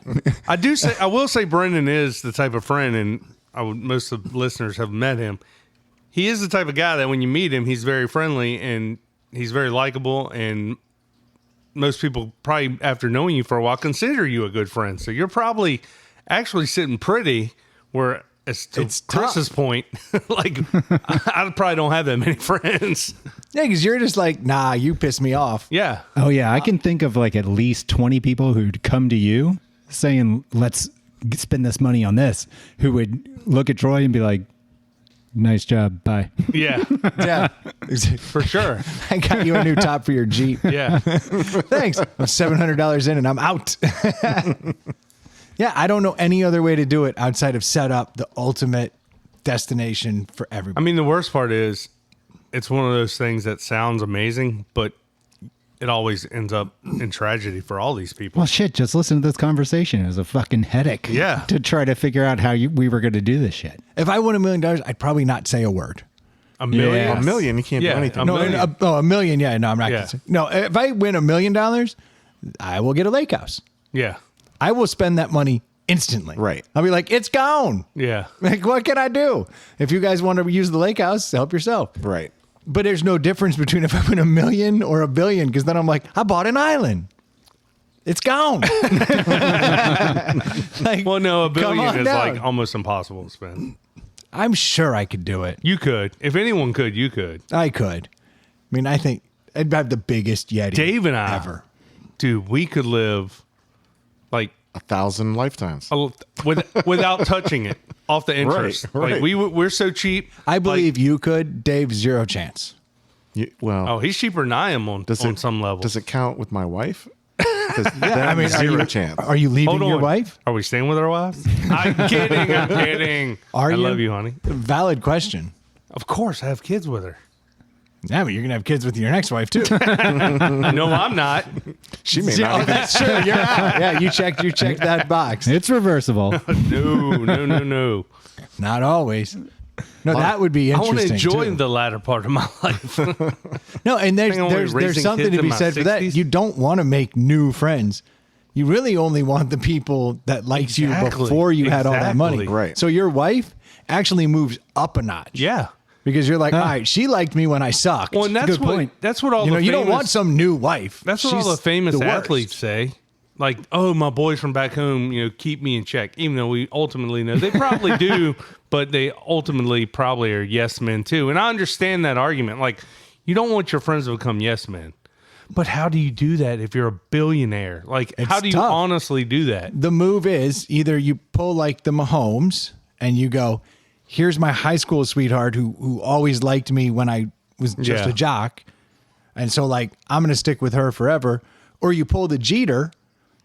I will say Brendan is the type of friend, and most of the listeners have met him. He is the type of guy that when you meet him, he's very friendly and he's very likable, and most people probably, after knowing you for a while, consider you a good friend. So you're probably actually sitting pretty, where as to It's Chris's tough. point, like I probably don't have that many friends. Yeah, because you're just like, nah, you piss me off. Yeah. Oh yeah, I can think of like at least 20 people who'd come to you saying, "Let's spend this money on this," who would look at Troy and be like, "Nice job, bye." Yeah. Yeah. For sure. I got you a new top for your Jeep. Yeah. Thanks. I'm $700 in and I'm out. Yeah, I don't know any other way to do it outside of set up the ultimate destination for I everybody. mean, the worst part is it's one of those things that sounds amazing, but it always ends up in tragedy for all these people. Well, shit, just listen to this conversation. It was a fucking headache. Yeah. To try to figure out how we were going to do this shit. If I won $1 million, I'd probably not say a word. $1 million? Yeah. $1 million, you can't Yeah, do anything. $1 No, million. $1 million. Yeah, no, I'm not. Yeah. Gonna say. No, if I win $1 million, I will get a lake house. Yeah. I will spend that money instantly. Right. I'll be like, it's gone. Yeah. Like, what can I do? If you guys want to use the lake house, help yourself. Right. But there's no difference between if I win $1 million or $1 billion, because then I'm like, I bought an island. It's gone. Like, Well, no, $1 come billion on is down. like almost impossible to spend. I'm sure I could do it. You could. If anyone could, you could. I could. I mean, I think I'd have the biggest Yeti Dave and I, ever. dude, we could live like 1,000 lifetimes. without touching it off the interest. Right. Like we're so cheap. I believe Like, you could. Dave, zero chance. Well, oh, he's cheaper than I am on some level. Does it count with my wife? Yeah, I mean, zero chance. Are you leaving Hold on. your wife? Are we staying with our wives? I'm kidding. I'm kidding. Are I you? love you, honey. Valid question. Of course, I have kids with her. Yeah, but you're gonna have kids with your next wife too. No, I'm not. She may Oh, not. that's true. You're out. Yeah, you checked that box. It's reversible. No. Not always. No, that would be I want interesting. to enjoy too. the latter part of my life. No, and think I'm gonna be there's raising something kids to in be my said for that. 60s. You don't want to make new friends. You really only want the people that liked you Exactly. before you had all that money. Exactly. Right. So your wife actually moves up a notch. Yeah. Because you're like, all right, she liked me when I sucked. Well, and that's good what point. that's what all you know, the you famous, don't want some new wife. That's what all She's the famous the worst. athletes say. like, oh, my boys from back home, keep me in check, even though we ultimately know they probably do, but they ultimately probably are yes men too. And I understand that argument. Like, you don't want your friends to become yes men. But how do you do that if you're a billionaire? Like, how do you tough. honestly do that? The move is either you pull like the Mahomes and you go, here's my high school sweetheart who always liked me when I was just Yeah. a jock. And so like, I'm going to stick with her forever. Or you pull the Jeter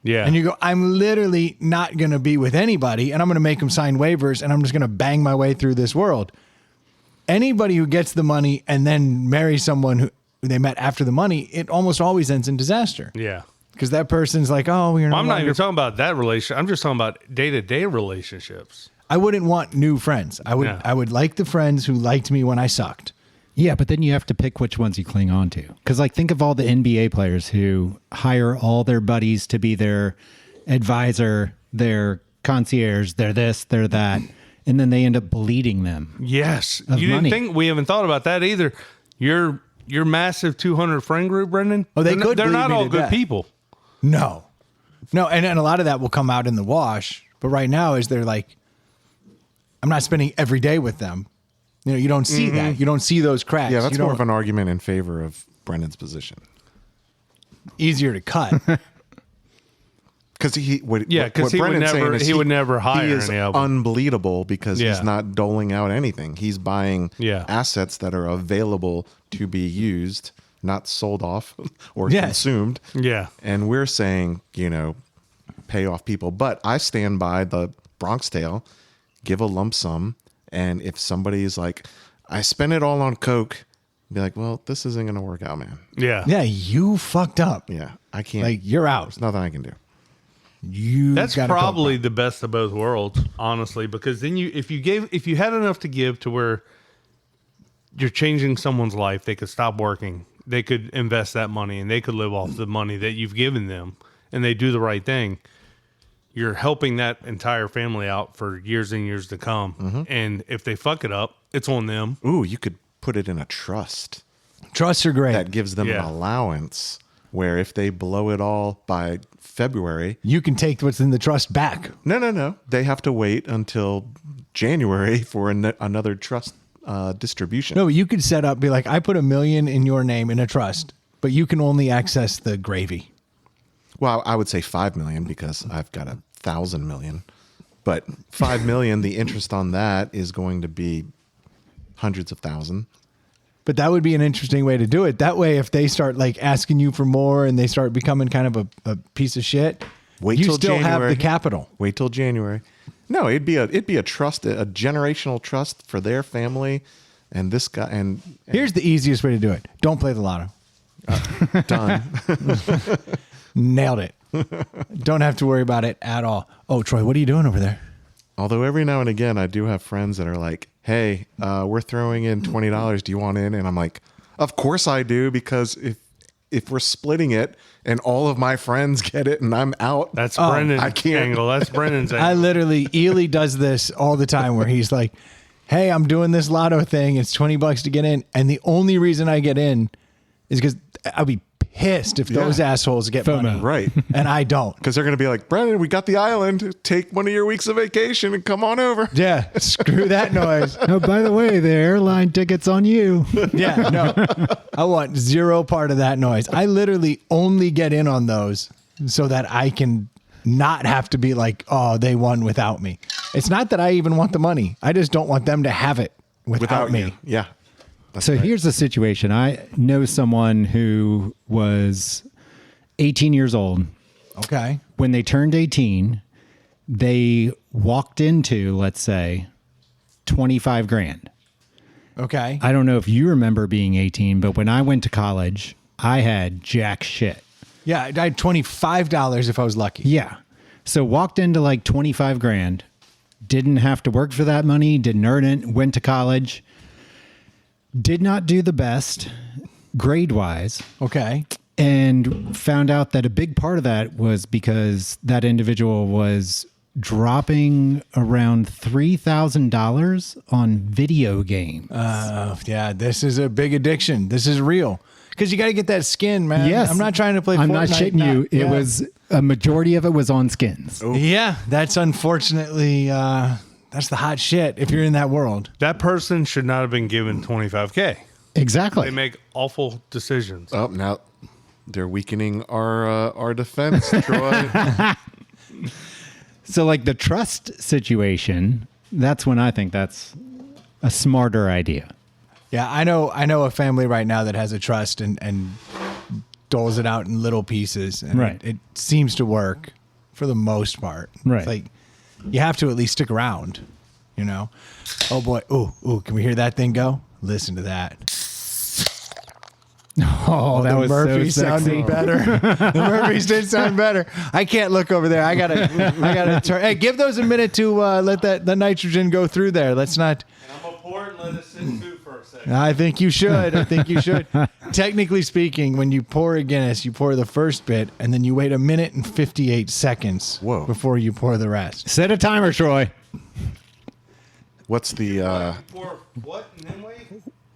Yeah. and you go, I'm literally not going to be with anybody and I'm going to make them sign waivers and I'm just going to bang my way through this world. Anybody who gets the money and then marries someone who they met after the money, it almost always ends in disaster. Yeah. Because that person's like, oh, you're not. I'm not even talking about that relation. I'm just talking about day-to-day relationships. I wouldn't want new friends. I would like the friends who liked me when I sucked. Yeah, but then you have to pick which ones you cling on to. Because, like, think of all the NBA players who hire all their buddies to be their advisor, their concierge, their this, their that, and then they end up bleeding them. Yes. Of You didn't money. think we haven't thought about that either. Your massive 200 friend group, Brendan. Oh, they're could They're bleed not me all to good death. people. No, and a lot of that will come out in the wash. But right now, is they're like, I'm not spending every day with them. You don't see that. You don't see those cracks. Yeah, that's you more don't, of an argument in favor of Brendan's position. easier to cut. Because Because he would never hire he is any of them. unbleedable because Yeah. he's not doling out anything. He's buying Yeah. assets that are available to be used, not sold off or Yes. consumed. Yeah. And we're saying, pay off people. But I stand by the Bronx Tale, give a lump sum. And if somebody's like, I spent it all on Coke, be like, well, this isn't going to work out, man. Yeah. Yeah, you fucked up. Yeah, I can't. Like, you're out. There's nothing I can do. That's gotta probably the best of both worlds, honestly, because then if you had enough to give to where you're changing someone's life, they could stop working, they could invest that money, and they could live off the money that you've given them, and they do the right thing. You're helping that entire family out for years and years to come. Mm-hmm. And if they fuck it up, it's on them. Ooh, you could put it in a trust Trusts are great. that gives them Yeah. an allowance where if they blow it all by February, You can take what's in the trust back. no. They have to wait until January for another trust distribution. No, but you could set up, be like, I put $1 million in your name in a trust, but you can only access the gravy. Well, I would say 5 million because I've got 1,000 million. But 5 million, the interest on that is going to be hundreds of thousands. But that would be an interesting way to do it. That way, if they start like asking you for more and they start becoming kind of a piece of shit, Wait you till still have January. the capital. Wait till January. No, it'd be a trust, a generational trust for their family, and this guy and Here's the easiest way to do it. Don't play the lotto. done. Nailed it. Don't have to worry about it at all. Oh, Troy, what are you doing over there? Although every now and again, I do have friends that are like, "Hey, we're throwing in $20. Do you want in?" And I'm like, "Of course I do," because if we're splitting it and all of my friends get it and I'm out, That's Brendan's I can't. angle. That's Brendan's angle. I literally, Ely does this all the time where he's like, hey, I'm doing this lotto thing. It's $20 to get in. And the only reason I get in is because I'd be pissed if those Yeah. assholes get money. Right. And I don't. Because they're going to be like, "Brandon, we got the island. Take one of your weeks of vacation and come on over." Yeah. Screw that noise. Oh, by the way, the airline ticket's on you. Yeah. No. I want zero part of that noise. I literally only get in on those so that I can not have to be like, oh, they won without me. It's not that I even want the money. I just don't want them to have it without me. you. Yeah. That's So right. here's the situation. I know someone who was 18 years old. Okay. When they turned 18, they walked into, let's say, 25 grand. Okay. I don't know if you remember being 18, but when I went to college, I had jack shit. Yeah. I had $25 if I was lucky. Yeah. So walked into like 25 grand, didn't have to work for that money, didn't earn it, went to college, did not do the best grade wise, Okay. and found out that a big part of that was because that individual was dropping around $3,000 on video games. Yeah, this is a big addiction. This is real. Because you got to get that skin, man. Yes. I'm not trying to play Fortnite. I'm not shitting you. It Yeah. was a majority of it was on skins. Yeah, that's unfortunately, that's the hot shit if you're in that world. That person should not have been given $25K. Exactly. They make awful decisions. Oh, now they're weakening our defense, Troy. So like the trust situation, that's when I think that's a smarter idea. Yeah, I know a family right now that has a trust and doles it out in little pieces. And Right. it seems to work for the most part. Right. It's like you have to at least stick around, you know? Oh boy. Ooh, can we hear that thing go? Listen to that. Oh, that the was Murphy so sexy. sounded better. The Murphys did sound better. I can't look over there. I gotta turn. Hey, give those a minute to let the nitrogen go through there. Let's not. And I'm going to pour it and let it sit too for a second. I think you should. Technically speaking, when you pour a Guinness, you pour the first bit and then you wait 1 minute and 58 seconds Whoa. before you pour the rest. Set a timer, Troy. What's the Pour what and then wait?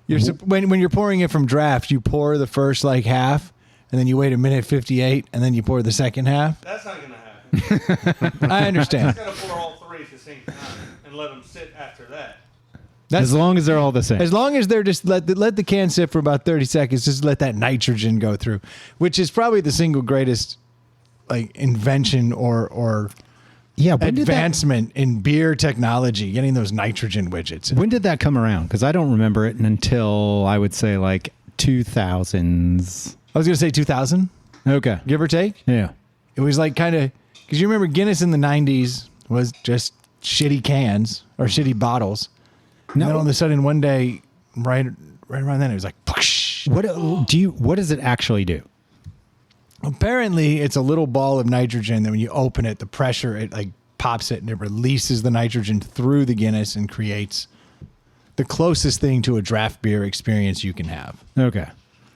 When you're pouring it from draft, you pour the first like half and then you wait 1 minute 58 and then you pour the second half. That's not going to happen. I understand. Got to pour all three at the same time and let them sit after that. That's As long as they're all the same. As long as they're just let the can sit for about 30 seconds, just let that nitrogen go through, which is probably the single greatest like invention or Yeah, advancement in beer technology, getting those nitrogen widgets. When did that come around? Because I don't remember it until I would say like 2000s. I was going to say 2000, Okay. give or take. Yeah. It was like kind of, because you remember Guinness in the 90s was just shitty cans or shitty bottles. And then all of a sudden one day, right around then, it was like, whoosh. What does it actually do? Apparently, it's a little ball of nitrogen that when you open it, the pressure, it like pops it and it releases the nitrogen through the Guinness and creates the closest thing to a draft beer experience you can have. Okay.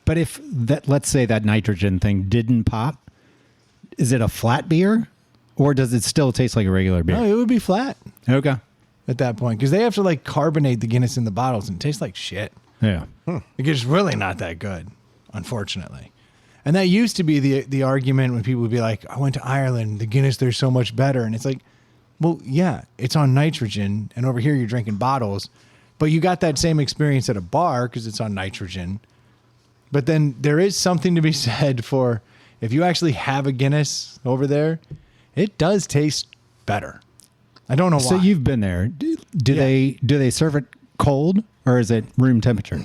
But if that, let's say that nitrogen thing didn't pop, is it a flat beer or does it still taste like a regular beer? No, it would be flat Okay. at that point because they have to like carbonate the Guinness in the bottles and it tastes like shit. Yeah. It's really not that good, unfortunately. And that used to be the argument when people would be like, I went to Ireland, the Guinness there's so much better. And it's like, well, yeah, it's on nitrogen. And over here you're drinking bottles. But you got that same experience at a bar because it's on nitrogen. But then there is something to be said for if you actually have a Guinness over there, it does taste better. I don't know why. So you've been there. Do they serve it cold or is it room temperature?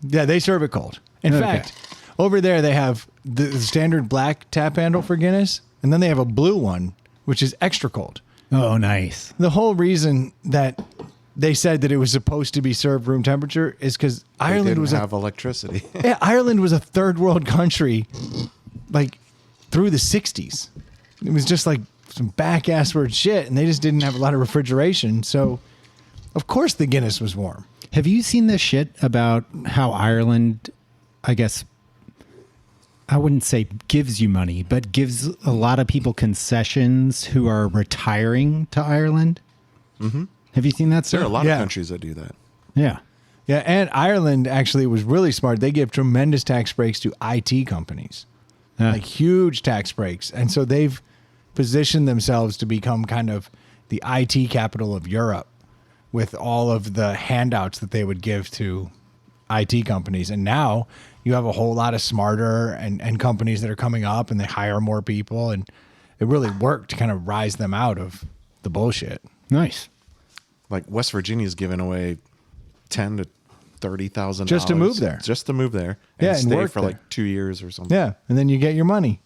Yeah, they serve it cold. In Okay. fact, over there they have the standard black tap handle for Guinness, and then they have a blue one, which is extra cold. Oh, nice. The whole reason that they said that it was supposed to be served room temperature is because they Ireland didn't was have electricity? Ireland was a third world country, like through the 60s. It was just like some back assward shit, and they just didn't have a lot of refrigeration. So, of course, the Guinness was warm. Have you seen this shit about how Ireland, I guess, I wouldn't say gives you money, but gives a lot of people concessions who are retiring to Ireland? Mm-hmm. Have you seen that, sir? There are a lot Yeah. of countries that do that. Yeah. Yeah, and Ireland actually was really smart. They give tremendous tax breaks to IT companies, like huge tax breaks. And so they've positioned themselves to become kind of the IT capital of Europe with all of the handouts that they would give to IT companies. And now you have a whole lot of smarter and companies that are coming up and they hire more people. And it really worked to kind of rise them out of the bullshit. Nice. Like West Virginia's giving away $10,000 to $30,000 Just to move there. Just to move there and Yeah, and stay work for there. like 2 years or something. Yeah, and then you get your money.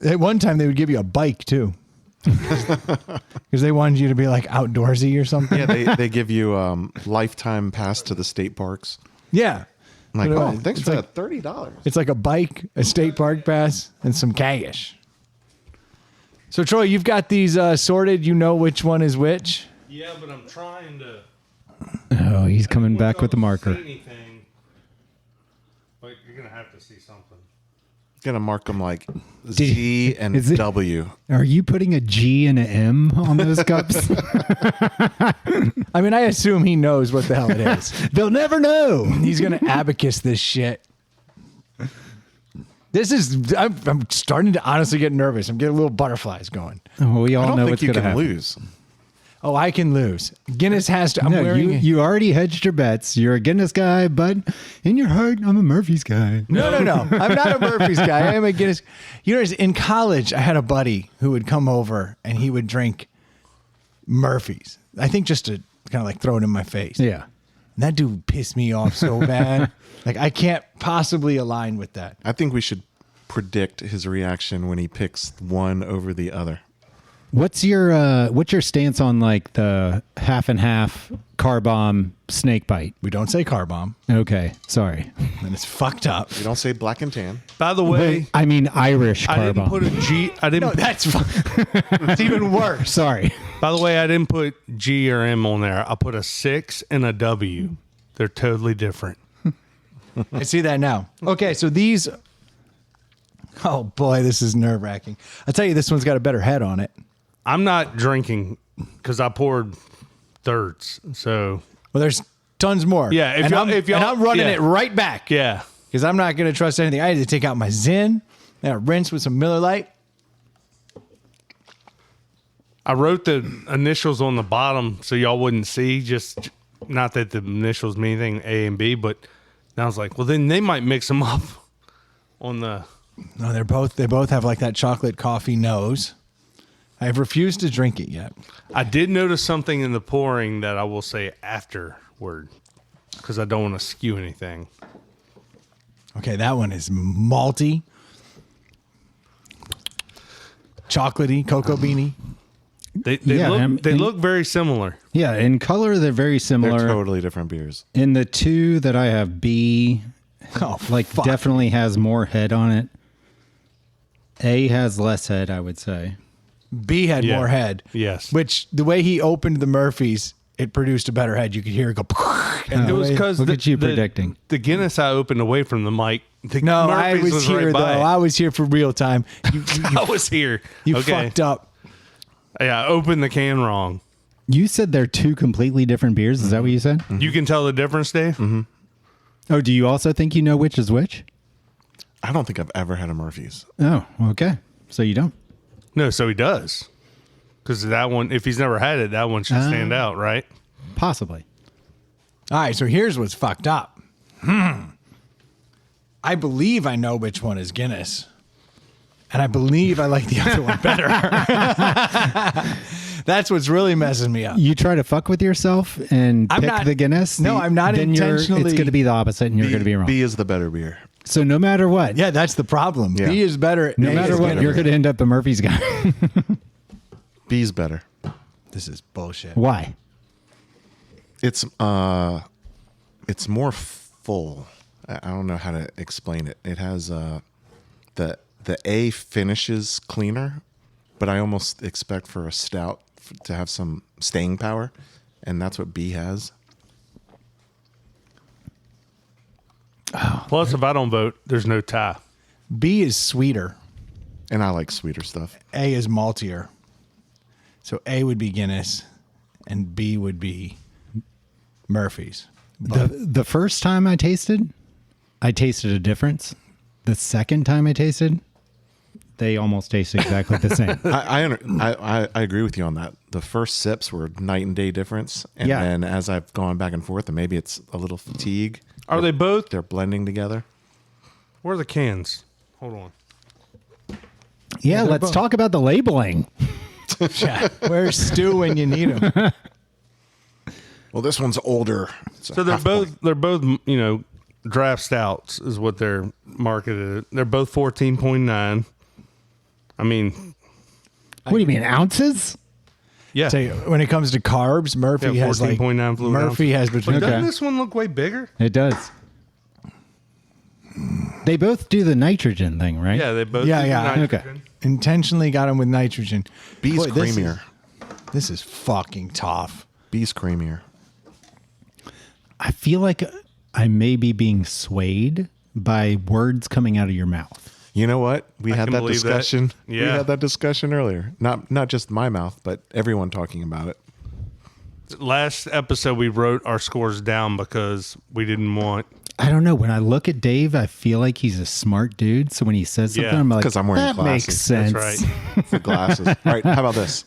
At one time, they would give you a bike too, because they wanted you to be like outdoorsy or something. Yeah, they give you lifetime pass to the state parks. Yeah. I'm like, But, oh, thanks it's for like, that $30. It's like a bike, a state park pass, and some cash. So Troy, you've got these sorted. You know which one is which. Yeah, but I'm trying to. Oh, he's coming back with the marker. Anything. Like, you're gonna have to see something. Gonna mark them like Z and is it- W. Are you putting a G and an M on those cups? I mean, I assume he knows what the hell it is. They'll never know. He's going to abacus this shit. I'm starting to honestly get nervous. I'm getting little butterflies going. Oh, we I all don't know think what's you going to can happen. lose. Oh, I can lose. Guinness has to. I'm No, wearing. you already hedged your bets. You're a Guinness guy, but in your heart, I'm a Murphy's guy. No. I'm not a Murphy's guy. I am a Guinness. You know, in college, I had a buddy who would come over and he would drink Murphy's. I think just to kind of like throw it in my face. Yeah. And that dude pissed me off so bad. Like, I can't possibly align with that. I think we should predict his reaction when he picks one over the other. What's your stance on like the half and half car bomb snake bite? We don't say car bomb, Okay, sorry. and it's fucked up. You don't say black and tan. By the way, I mean Irish I car didn't bomb. put a G. I didn't. No, that's it's even worse. Sorry. By the way, I didn't put G or M on there. I put a 6 and a W. They're totally different. I see that now. Okay, so these. Oh boy, this is nerve wracking. I tell you, this one's got a better head on it. I'm not drinking because I poured thirds. So Well, there's tons more. Yeah, if and y'all- I'm, if y'all- and I'm running yeah. it right back. yeah, Because I'm not going to trust anything. I had to take out my Zin. I had to rinse with some Miller Lite. I wrote the initials on the bottom so y'all wouldn't see. Just not that the initials mean anything A and B, but I was like, well, then they might mix them up on the. No, they both have like that chocolate coffee nose. I've refused to drink it yet. I did notice something in the pouring that I will say afterward because I don't want to skew anything. Okay, that one is malty, chocolatey, cocoa beanie. They Yeah, look very similar. Yeah, in color they're very They're similar. totally different beers. In the two that I have, B Oh, like fuck. definitely has more head on it. A has less head, I would say. B had Yeah. more head. Yes. Which the way he opened the Murphys, it produced a better head. You could hear it go. And It was because Look at you predicting. The Guinness I opened away from the mic. The No, I Murphy's was here right though. by it. I was here for real time. You I was here. okay. fucked up. Yeah, I opened the can wrong. You said they're two completely different beers. Is that what you said? You can tell the difference, Dave? Mm-hmm. Oh, do you also think you know which is which? I don't think I've ever had a Murphy's. Oh, okay. So you don't. No, so he does. Because that one, if he's never had it, that one should stand out, right? Possibly. All right, so here's what's fucked up. I believe I know which one is Guinness. And I believe I like the other one better. That's what's really messing me up. You try to fuck with yourself and I'm pick not- the Guinness. No, I'm not then intentionally- It's going to be the opposite, and you're going to be wrong. B is the better beer. So no matter what, Yeah, that's the problem. Yeah. B is better. no A matter is what, better. you're going to end up a Murphy's guy. B's better. This is bullshit. Why? It's more full. I don't know how to explain it. It has the A finishes cleaner, but I almost expect for a stout to have some staying power, and that's what B has. Plus, if I don't vote, there's no tie. B is sweeter. And I like sweeter stuff. A is maltier. So A would be Guinness, and B would be Murphy's. The first time I tasted a difference. The second time I tasted, they almost taste exactly the same. I agree with you on that. The first sips were night and day difference, and Yeah. then as I've gone back and forth, and maybe it's a little fatigue. Are they both? They're blending together. Where are the cans? Hold on. Yeah, let's talk about the labeling. Where's Stu when you need him? Well, this one's older. So they're both draft stouts is what they're marketed. They're both 14.9. I mean, What do you mean, ounces? yeah. Tell you, when it comes to carbs, Murphy Yeah, has like 14.9 fluid Murphy has between. But doesn't Okay. this one look way bigger? It does. They both do the nitrogen thing, right? Yeah, they both. Yeah, do yeah. nitrogen. Intentionally got him with nitrogen. B's Boy, this creamier. This is fucking tough. B's creamier. I feel like I may be being swayed by words coming out of your mouth. You know what? We I had can that believe that. discussion. We Yeah. had that discussion earlier. Not just my mouth, but everyone talking about it. Last episode, we wrote our scores down because we didn't want. I don't know. When I look at Dave, I feel like he's a smart dude. So when he says something, Yeah. I'm like, 'Cause I'm wearing that makes glasses. sense. That's right. The glasses. All right. How about this?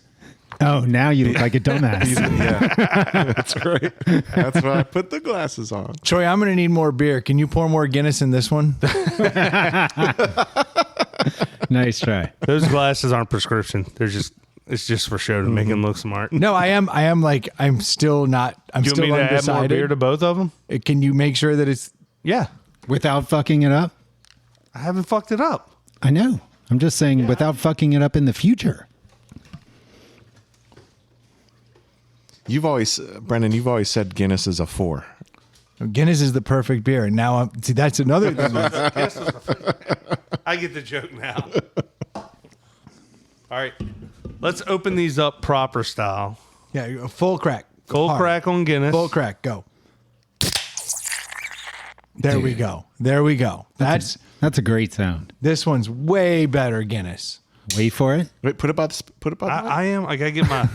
Oh, now you look like a dumbass. Yeah, that's right. That's why I put the glasses on. Troy, I'm going to need more beer. Can you pour more Guinness in this one? Nice try. Those glasses aren't prescription. It's just for show to make him look smart. No, I'm still not. I'm Do you still want me to add more beer undecided. to both of them? Can you make sure that it's? Yeah. Without fucking it up? I haven't fucked it up. I know. I'm just saying without fucking it up in the future. You've always, Brendan, you've always said Guinness is a 4. Guinness is the perfect beer, and now that's another thing. I get the joke now. All right. Let's open these up proper style. Yeah, full crack, Full Hard. crack on Guinness. full crack, go. There we go. There we go. That's That's a great sound. this one's way better Guinness. Wait for it. Wait, put it by the I am. I gotta get my.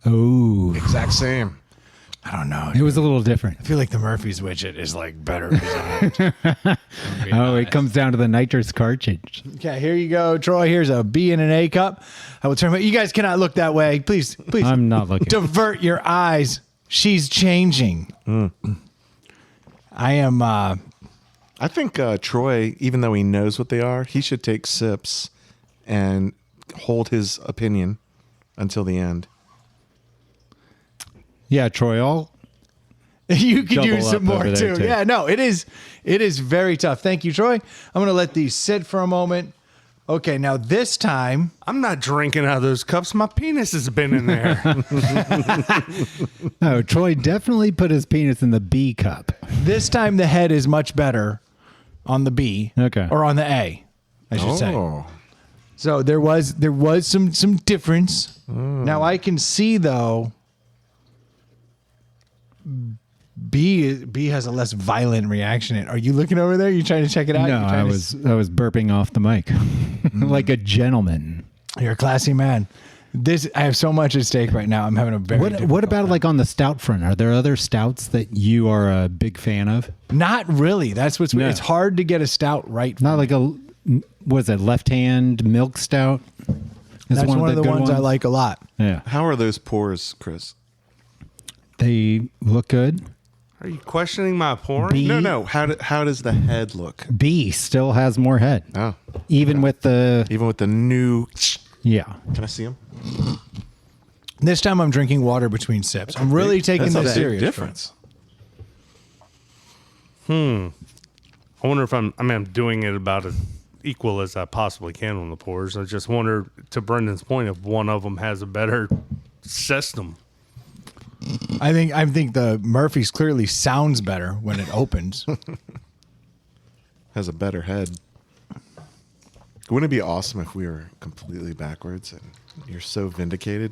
Oh, exact same. I don't know. it was a little different. I feel like the Murphy's widget is like better. Oh, it comes down to the nitrous cartridge. Okay, here you go, Troy. Here's a B and an A cup. I will turn. You guys cannot look that way. Please. I'm not looking. Divert your eyes. She's changing. I am. I think Troy, even though he knows what they are, he should take sips and hold his opinion until the end. Yeah, Troy, You could Double use up some more over there, too. too. Yeah, no, it is very tough. Thank you, Troy. I'm going to let these sit for a moment. Okay, now this time, I'm not drinking out of those cups. My penis has been in there. no, Troy definitely put his penis in the B cup. the head is much better on the B. Okay. Or on the A, I should say. Oh, So there was some difference. Now I can see though B has a less violent reaction. Are you looking over there? You trying to check it out? No, You trying I was burping off the mic like a gentleman. You're a classy man. I have so much at stake right now. I'm having a very What difficult about time. like on the stout front? Are there other stouts that you are a big fan of? Not really. That's what's weird. No. It's hard to get a stout right. Not like was it left hand milk stout? Is That's one of the good ones I like a lot. Yeah, how are those pours, Chris? they look good. Are you questioning my pouring? B- No. How does the head look? B still has more head, Oh, even with the even with the new. yeah. Can I see him? This time I'm drinking water between sips. I'm really taking That's this a big serious. difference. I wonder if I'm doing it about as equal as I possibly can on the pours. I just wonder, to Brendan's point, if one of them has a better system. I think the Murphy's clearly sounds better when it opens. Has a better head. Wouldn't it be awesome if we were completely backwards and you're so vindicated?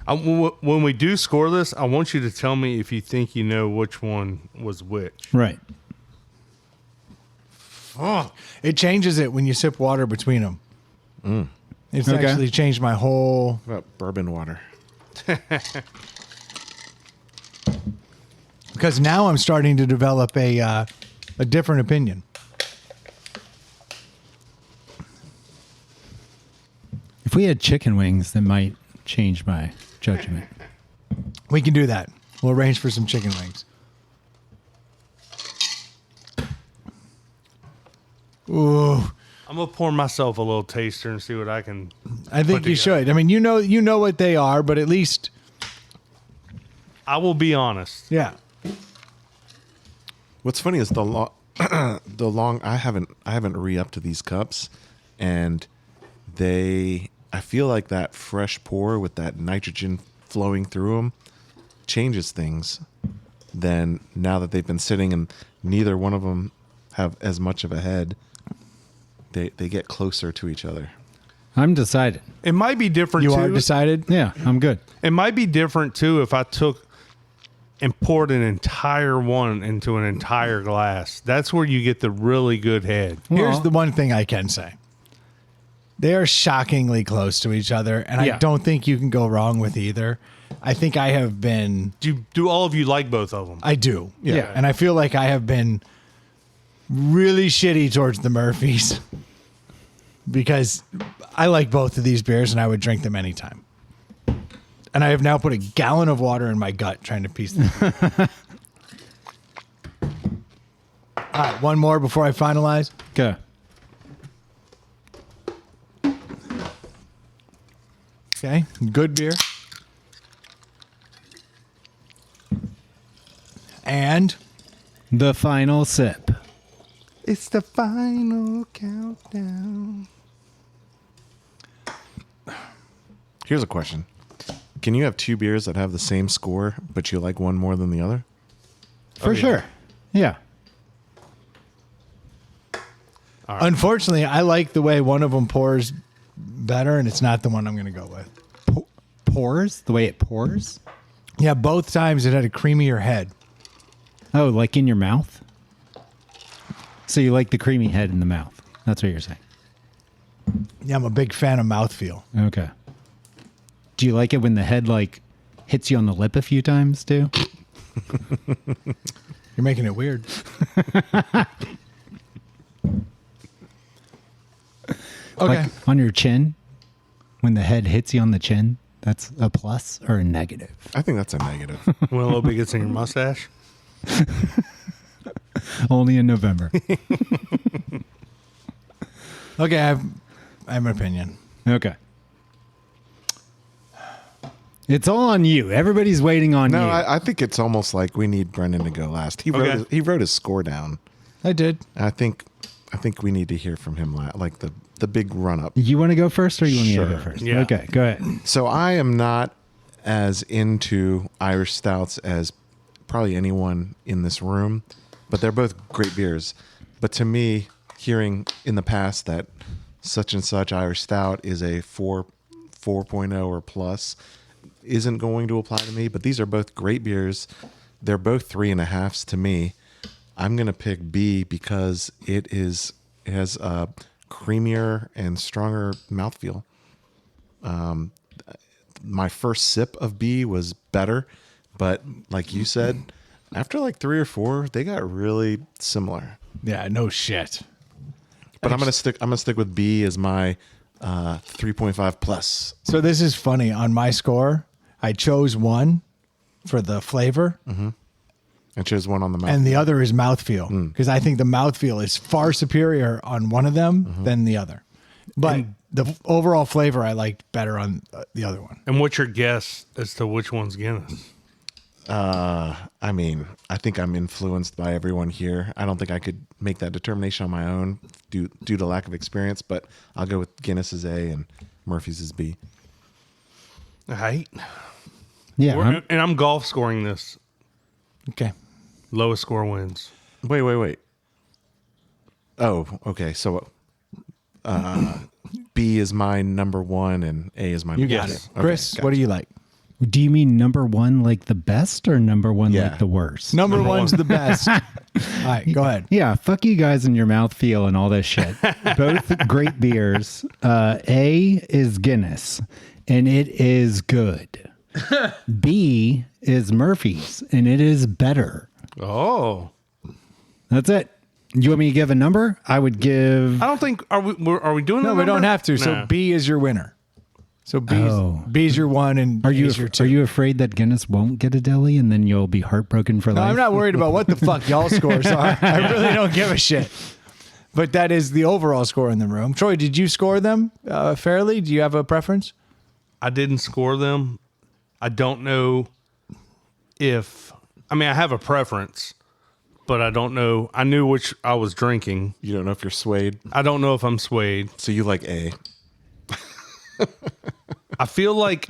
When we do score this, I want you to tell me if you think you know which one was which. Right. Oh, it changes it when you sip water between them. It's Okay. actually changed my whole. What about bourbon water? Because now I'm starting to develop a different opinion. If we had chicken wings, that might change my judgment. We can do that. We'll arrange for some chicken wings. Ooh, I'm gonna pour myself a little taster and see what I can. I think Put you together. should. I mean, you know what they are, but at least, I will be honest. yeah. What's funny is the long I haven't re-upped to these cups, and I feel like that fresh pour with that nitrogen flowing through them changes things. Then now that they've been sitting and neither one of them have as much of a head, they get closer to each other. I'm decided. It might be different You too. are decided? Yeah, I'm good. It might be different too if I took and poured an entire one into an entire glass. That's where you get the really good head. Here's the one thing I can say. They are shockingly close to each other, and I don't think you can go wrong with either. I think I have been... Do all of you like both of them? I do. Yeah. And I feel like I have been really shitty towards the Murphys because I like both of these beers and I would drink them anytime. And I have now put a gallon of water in my gut trying to piece them. All right, one more before I finalize. Okay. Okay, good beer. And The final sip. It's the final countdown. Here's a question. Can you have two beers that have the same score, but you like one more than the other? For sure. Yeah. unfortunately, I like the way one of them pours better, and it's not the one I'm going to go with. Pours? The way it pours? Yeah, both times it had a creamier head. Oh, like in your mouth? So you like the creamy head in the mouth. That's what you're saying. Yeah, I'm a big fan of mouthfeel. Okay. Do you like it when the head like hits you on the lip a few times too? You're making it weird. Okay. Like on your chin? When the head hits you on the chin? That's a plus or a negative? I think that's a negative. When a little bit gets in your mustache. Only in November. Okay, I have an opinion. Okay. It's all on you. Everybody's waiting on No, you. I think it's almost like we need Brendan to go last. He wrote his score down. I did. I think we need to hear from him like the big run up. You want to go first or you want me to Sure. go first? Yeah. Okay, go ahead. So I am not as into Irish stouts as probably anyone in this room, but they're both great beers. But to me, hearing in the past that such and such Irish stout is a 4.0 or plus isn't going to apply to me. But these are both great beers. They're both 3.5s to me. I'm gonna pick B because it has a creamier and stronger mouthfeel. My first sip of B was better, but like you said, after like 3 or 4, they got really similar. Yeah, no shit. But I'm gonna stick with B as my 3.5 plus. So this is funny. On my score, I chose one for the flavor, I chose one on the mouth. and the other is mouthfeel because I think the mouthfeel is far superior on one of them than the other. But the overall flavor I liked better on the other one. And what's your guess as to which one's Guinness? I mean, I think I'm influenced by everyone here. I don't think I could make that determination on my own due to lack of experience, but I'll go with Guinness as A and Murphy's as B. Right. Yeah. And I'm golf scoring this. Okay. Lowest score wins. Wait. Oh, okay. So B is my number 1 and A is my You number got 2. it. Okay, Chris, gotcha. what do you like? Do you mean number one like the best or number one Yeah. like the worst? Number one's the best. All right, go ahead. Yeah, fuck you guys and your mouthfeel and all this shit. Both great beers. A is Guinness, and it is good. B is Murphy's, and it is better. Oh. That's it. You want me to give a number? I would give. I don't think are we doing No, that? we don't number? have to. So No. B is your winner. So Oh. B's your one, and Are you A's your two. are you afraid that Guinness won't get a deli and then you'll be heartbroken for No, life? I'm not worried about what the fuck y'all scores are. I really don't give a shit. But that is the overall score in the room. Troy, did you score them fairly? Do you have a preference? I didn't score them. I don't know if I have a preference, but I don't know. I knew which I was drinking. You don't know if you're swayed, I don't know if I'm swayed. so you like A. I feel like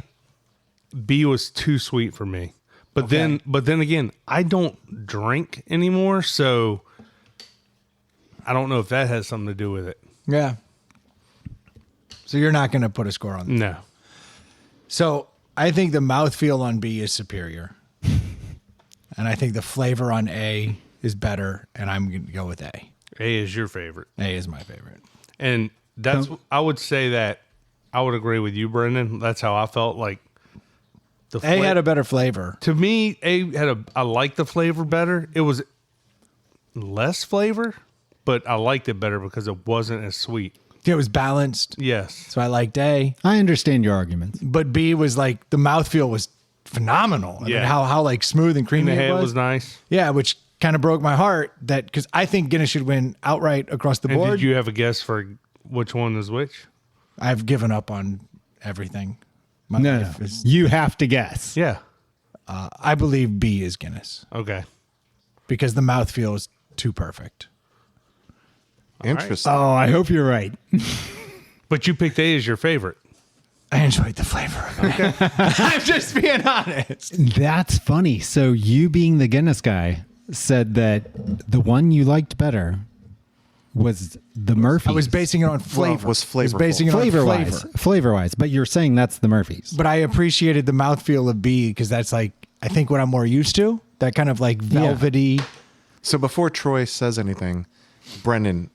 B was too sweet for me. But then again, I don't drink anymore, so I don't know if that has something to do with it. Yeah. So you're not going to put a score on them. No. So I think the mouthfeel on B is superior. and I think the flavor on A is better, and I'm going to go with A. A is your favorite. A is my favorite. And I would say that I would agree with you, Brendan. That's how I felt. Like A had a better flavor. To me, I liked the flavor better. It was less flavor, but I liked it better because it wasn't as sweet. It was balanced. Yes. So I liked A. I understand your arguments. But B was like, the mouthfeel was phenomenal. I mean, how like smooth and creamy And the it head was. was nice. Yeah, which kind of broke my heart because I think Guinness should win outright across the And board. did you have a guess for which one is which? I've given up on everything. My No, life is- you have to guess. Yeah. I believe B is Guinness Okay. because the mouthfeel is too perfect. Interesting. Oh, I hope you're right. But you picked A as your favorite. I enjoyed the flavor of it. I'm just being honest. That's funny. So you being the Guinness guy said that the one you liked better was the Murphy's. I was basing it on flavor. was I was flavorful. basing it on flavor-wise. flavor. Flavor-wise. But you're saying that's the Murphy's. But I appreciated the mouthfeel of B because that's like, I think what I'm more used to. That kind of like velvety. So before Troy says anything, Brendan,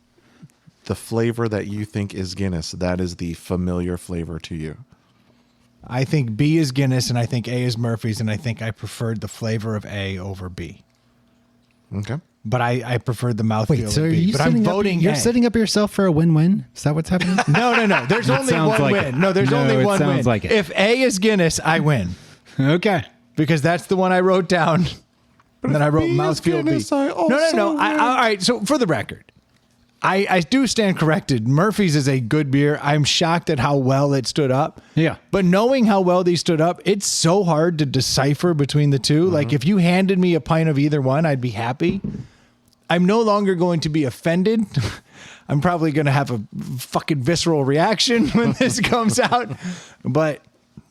the flavor that you think is Guinness, that is the familiar flavor to you. I think B is Guinness and I think A is Murphy's, and I think I preferred the flavor of A over B. Okay. But I preferred the mouthfeel Wait, so of are B. you But I'm setting voting up, you're A. setting up yourself for a win-win? Is that what's happening? No. There's That only sounds one like win. it. No, there's No, only it one sounds win. like it. If A is Guinness, I win. Okay. Because that's the one I wrote down. And then I wrote B is mouthfeel Guinness, B. I No. also All win. right. So for the record, I do stand corrected. Murphy's is a good beer. I'm shocked at how well it stood up. Yeah. But knowing how well these stood up, it's so hard to decipher between the two. Like if you handed me a pint of either one, I'd be happy. I'm no longer going to be offended. I'm probably going to have a fucking visceral reaction when this comes out. But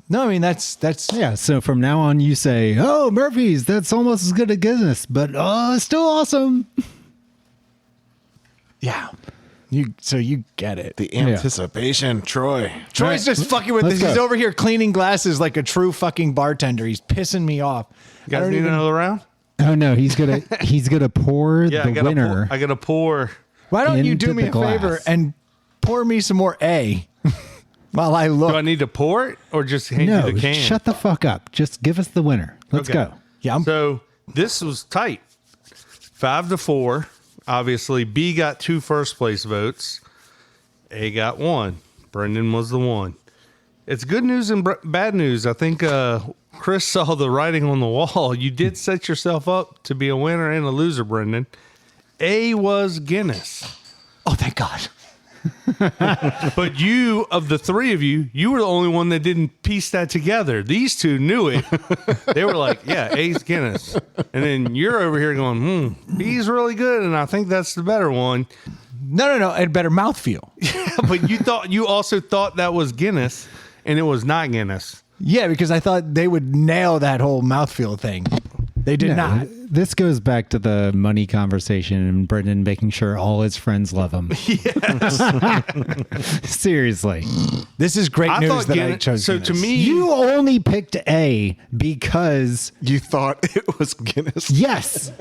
no, I mean, that's Yeah, so from now on you say, oh, Murphy's, that's almost as good as Guinness, but it's still awesome. yeah. So you get it. The anticipation, Troy. Troy's just fucking with Let's this. He's go. over here cleaning glasses like a true fucking bartender. He's pissing me off. You guys need another round? Oh no, he's gonna pour Yeah, the winner. I got to pour. Why don't you into do me the a favor glass. and pour me some more A while I look? Do I need to pour it or just hand No, you the can? shut the fuck up. Just give us the winner. Let's Okay. go. Yeah, So this was tight. 5-4. Obviously, B got 2 first place votes. A got 1. Brendan was the one. It's good news and bad news. I think Chris saw the writing on the wall. You did set yourself up to be a winner and a loser, Brendan. A was Guinness. Oh, thank God. But you, of the three of you, you were the only one that didn't piece that together. These two knew it. They were like, yeah, A's Guinness. And then you're over here going, B's really good, and I think that's the better one. No. It had better mouthfeel. But you also thought that was Guinness, and it was not Guinness. Yeah, because I thought they would nail that whole mouthfeel thing. They did No, not. This goes back to the money conversation and Brendan making sure all his friends love him. Seriously. This is great news that I Guinness. chose. So Guinness. to me, You only picked A because You thought it was Guinness. yes.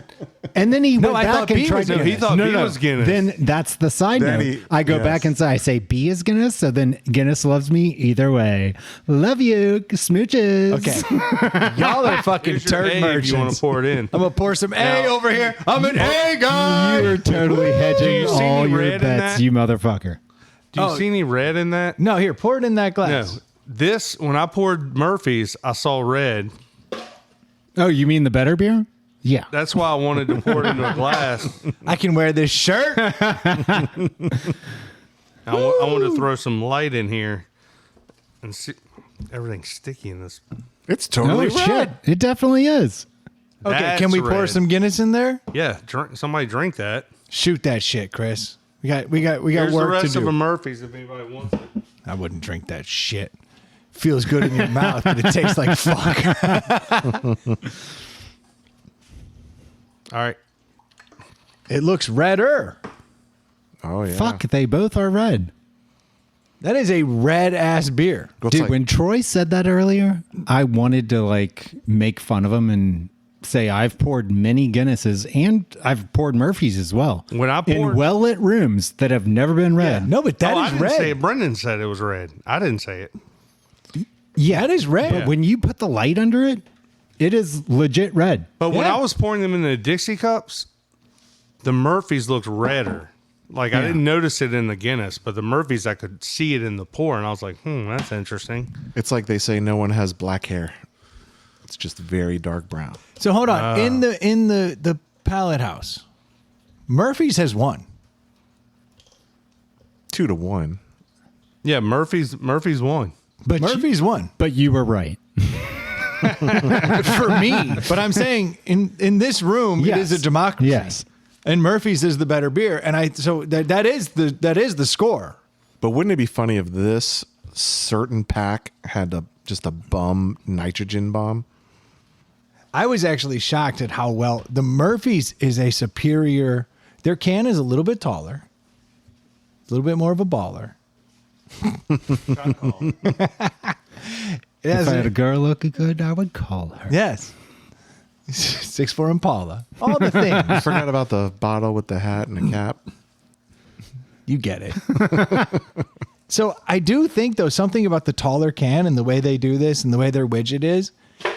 And then he went I back thought and B tried was to Guinness. he thought B was Guinness. Then that's the side Then note. he- I go yes. back and say, I say B is Guinness, so then Guinness loves me either way. Love you, smooches. Okay. Y'all are fucking here's your turd A if you want merchants. to pour it in. I'm going to pour some A Now- over here. I'm an A guy. You are totally Do hedging you see all any your red in bets, that? you motherfucker. Do you Oh. see any red in that? No, here, pour it in that No. glass. This, when I poured Murphy's, I saw red. Oh, you mean the better beer? Yeah. That's why I wanted to pour it into a glass. I can wear this shirt. I want to throw some light in here and see. Everything's sticky in this. It's totally Oh, red. shit. It definitely is. Okay, That's can we pour red. some Guinness in there? Yeah, somebody drink that. Shoot that shit, Chris. We got There's the work to rest of do. a Murphy's if anybody wants it. I wouldn't drink that shit. Feels good in your mouth, but it tastes like fuck. All right. It looks redder. Oh yeah. Fuck, they both are red. That is a red ass beer. Looks Dude, like- when Troy said that earlier, I wanted to like make fun of him and say I've poured many Guinnesses and I've poured Murphy's as well. When I poured in well-lit rooms that have never been red. No, but that I is didn't red. say it. Brendan said it was red. I didn't say it. Yeah, That is red. But when you put the light under it, it is legit red. But when Yeah. I was pouring them in the Dixie cups, the Murphy's looked redder. Like, I didn't notice it in the Guinness, but the Murphy's, I could see it in the pour, and I was like, that's interesting. It's like they say no one has black hair. It's just very dark brown. So hold on. In the pallet house, Murphy's has won. 2-1. Yeah, Murphy's won. But Murphy's won But you were right. for me. But I'm saying in this room, it is a democracy. Yes. And Murphy's is the better beer. And so that is the score. But wouldn't it be funny if this certain pack had just a bum nitrogen bomb? I was actually shocked at how well the Murphy's is a superior. Their can is a little bit taller, a little bit more of a baller. If I had a girl looking good, I would call her. Yes. 6'4" Impala. All the things. I forgot about the bottle with the hat and the cap. You get it. So I do think, though, something about the taller can and the way they do this and the way their widget is,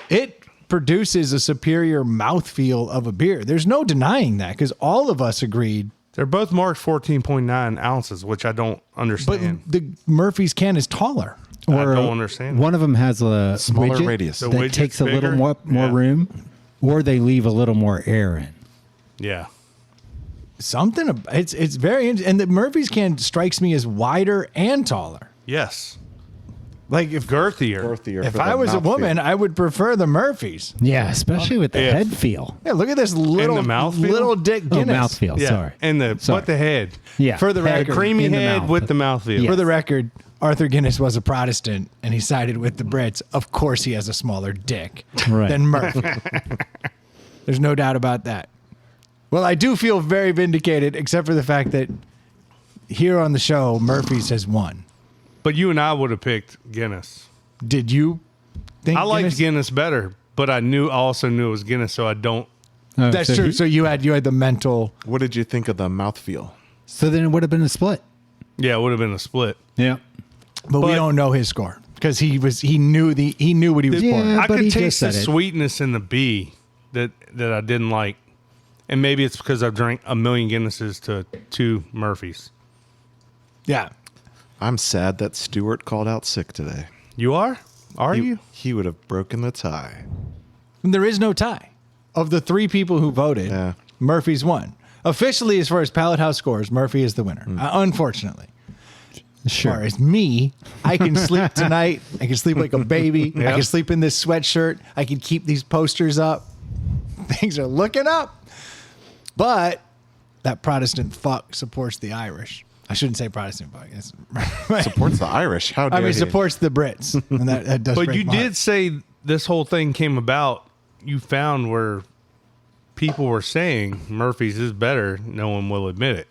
it produces a superior mouthfeel of a beer. There's no denying that because all of us agreed. They're both marked 14.9 ounces, which I don't But understand. the Murphy's can is taller. I don't understand. One of them has a Smaller widget radius. The that widget's takes a little bigger? more Yeah. room, or they leave a little more air in. Yeah. It's very interesting. And the Murphy's can strikes me as wider and taller. Yes. Like if Girthier if for I the was a mouthfeel. woman, I would prefer the Murphy's. Yeah, especially with the If- head feel. Yeah, look at this little mouthfeel? little dick Oh, Guinness. mouthfeel. Yeah. Sorry. And Sorry. but the head. Yeah. For the head record, Creamy in the head mouth. with the mouthfeel. Yeah. For the record, Arthur Guinness was a Protestant and he sided with the Brits. Of course, he has a smaller dick Right. than Murphy. There's no doubt about that. Well, I do feel very vindicated, except for the fact that here on the show, Murphy's has won. But you and I would have picked Guinness. Did you think I liked Guinness? Guinness better, but I also knew it was Guinness, so I don't. Oh, That's so true. he- So you had the mental. What did you think of the mouthfeel? So then it would have been a split. Yeah, it would have been a split. Yeah. But we But- don't know his score because he knew what he was Yeah. pouring. I but he could taste just the said it. sweetness in the B that I didn't like. And maybe it's because I've drank a million Guinnesses to 2 Murphys. Yeah. I'm sad that Stuart called out sick today. You are? Are you? He would have broken the tie. And there is no tie. Of the 3 people who voted, Yeah. Murphy's won. Officially, as far as Pallet House scores, Murphy is the winner. Unfortunately. As far as me, I can sleep tonight. I can sleep like a baby. I Yeah. can sleep in this sweatshirt. I can keep these posters up. Things are looking up. But that Protestant fuck supports the Irish. I shouldn't say Protestant fuck. Supports the Irish. How dare I mean, he? supports the Brits. And that does But break you my did heart. say this whole thing came about. You found where people were saying Murphy's is better. No one will admit it.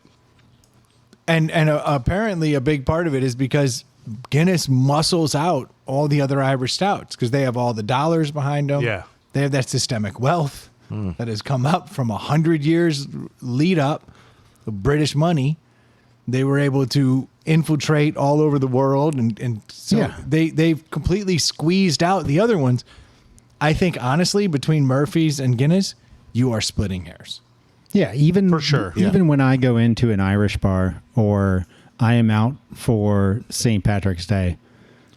And apparently a big part of it is because Guinness muscles out all the other Irish stouts because they have all the dollars behind them. Yeah. They have that systemic wealth that has come up from 100 years lead up of British money. They were able to infiltrate all over the world. And so Yeah. they've completely squeezed out the other ones. I think, honestly, between Murphy's and Guinness, you are splitting hairs. Yeah, even For sure. Even when I go into an Irish bar or I am out for St. Patrick's Day,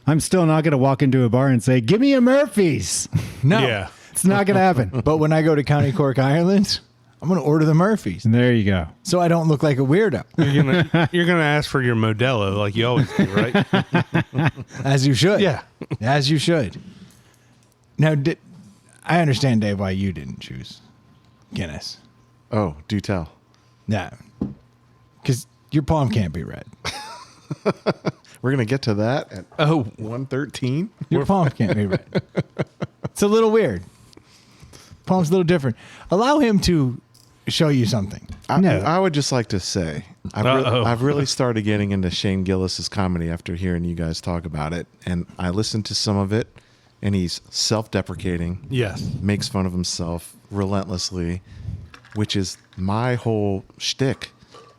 I'm still not going to walk into a bar and say, "Give me a Murphy's." No. Yeah. It's not going to happen. But when I go to County Cork, Ireland, I'm going to order the Murphy's And there you go. so I don't look like a weirdo. You're gonna ask for your Modelo like you always do, right? As you should. Yeah. As you should. Now, I understand, Dave, why you didn't choose Guinness. Oh, do tell. Yeah. Because your palm can't be red. We're going to get to that at Oh, 1:13. Your palm can't be red. It's a little weird. Palm's a little different. Allow him to show you something. I would just like to say, Uh-oh. I've really started getting into Shane Gillis's comedy after hearing you guys talk about it. And I listened to some of it, and he's self-deprecating, yes. makes fun of himself, relentlessly, which is my whole shtick.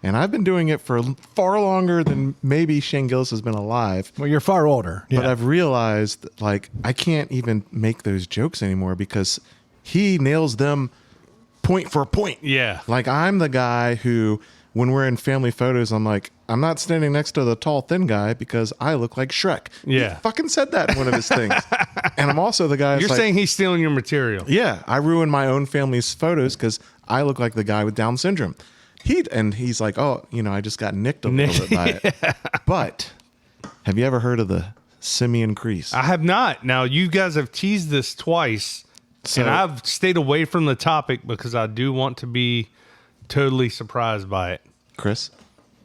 And I've been doing it for far longer than maybe Shane Gillis has been alive. Well, you're far older. But I've realized, like, I can't even make those jokes anymore because he nails them point for point. Yeah. Like, I'm the guy who, when we're in family photos, I'm like, I'm not standing next to the tall, thin guy because I look like Shrek. Yeah. He fucking said that in one of his things. And I'm also the guy that's You're like, saying he's stealing your material. yeah, I ruin my own family's photos because I look like the guy with Down syndrome. He's like, oh, I just got nicked a little bit by it. But have you ever heard of the simian crease? I have not. Now, you guys have teased this twice, and I've stayed away from the topic because I do want to be totally surprised by it. Chris?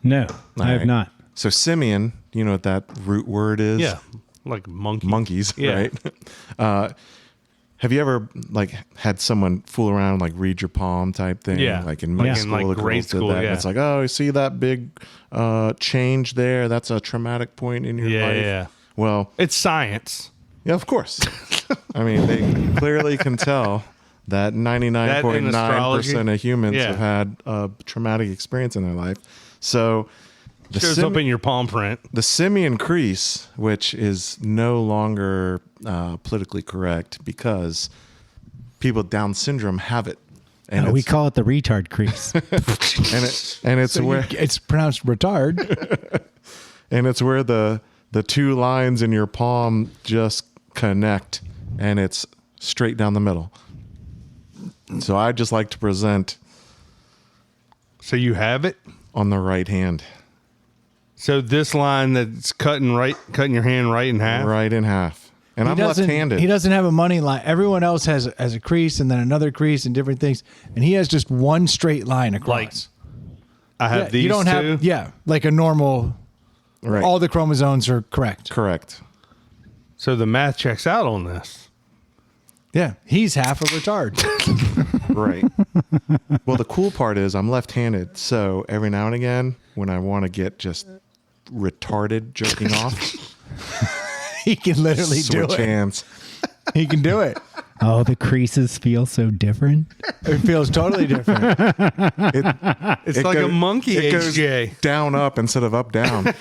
No, I have right. not. So simian, you know what that root word is? Yeah. Like monkey. Monkeys, Yeah. right? Have you ever like had someone fool around, like read your palm type thing? Yeah. Like in middle In, school, like, the grade girls did school, that. And yeah. it's like, oh, you see that big change there? That's a traumatic point in your Yeah, life. yeah. Well, It's science. yeah, of course. I mean, they clearly can tell that 99.9% of humans Yeah. have had a traumatic experience in their life. So the Shows up in your palm print. the simian crease, which is no longer politically correct because people with Down syndrome have it, and We it's, call it the retard crease. and it's So where it's pronounced retard. and it's where the two lines in your palm just connect, and it's straight down the middle. So I just like to present So you have it? on the right hand, So this line that's cutting your hand right in half? right in half, and I'm left-handed. He doesn't have a money line. Everyone else has a crease and then another crease and different things, and he has just one straight line across. Like, I have these you don't two. have like a normal. Right, All the chromosomes are correct. correct. So the math checks out on this. Yeah, he's half a retard. Right. Well, the cool part is I'm left-handed, so every now and again, when I want to get just retarded jerking off, He can literally do switch it. hands. He can do it. Oh, the creases feel so different. It feels totally different. It's like a monkey It goes HJ. down up instead of up down.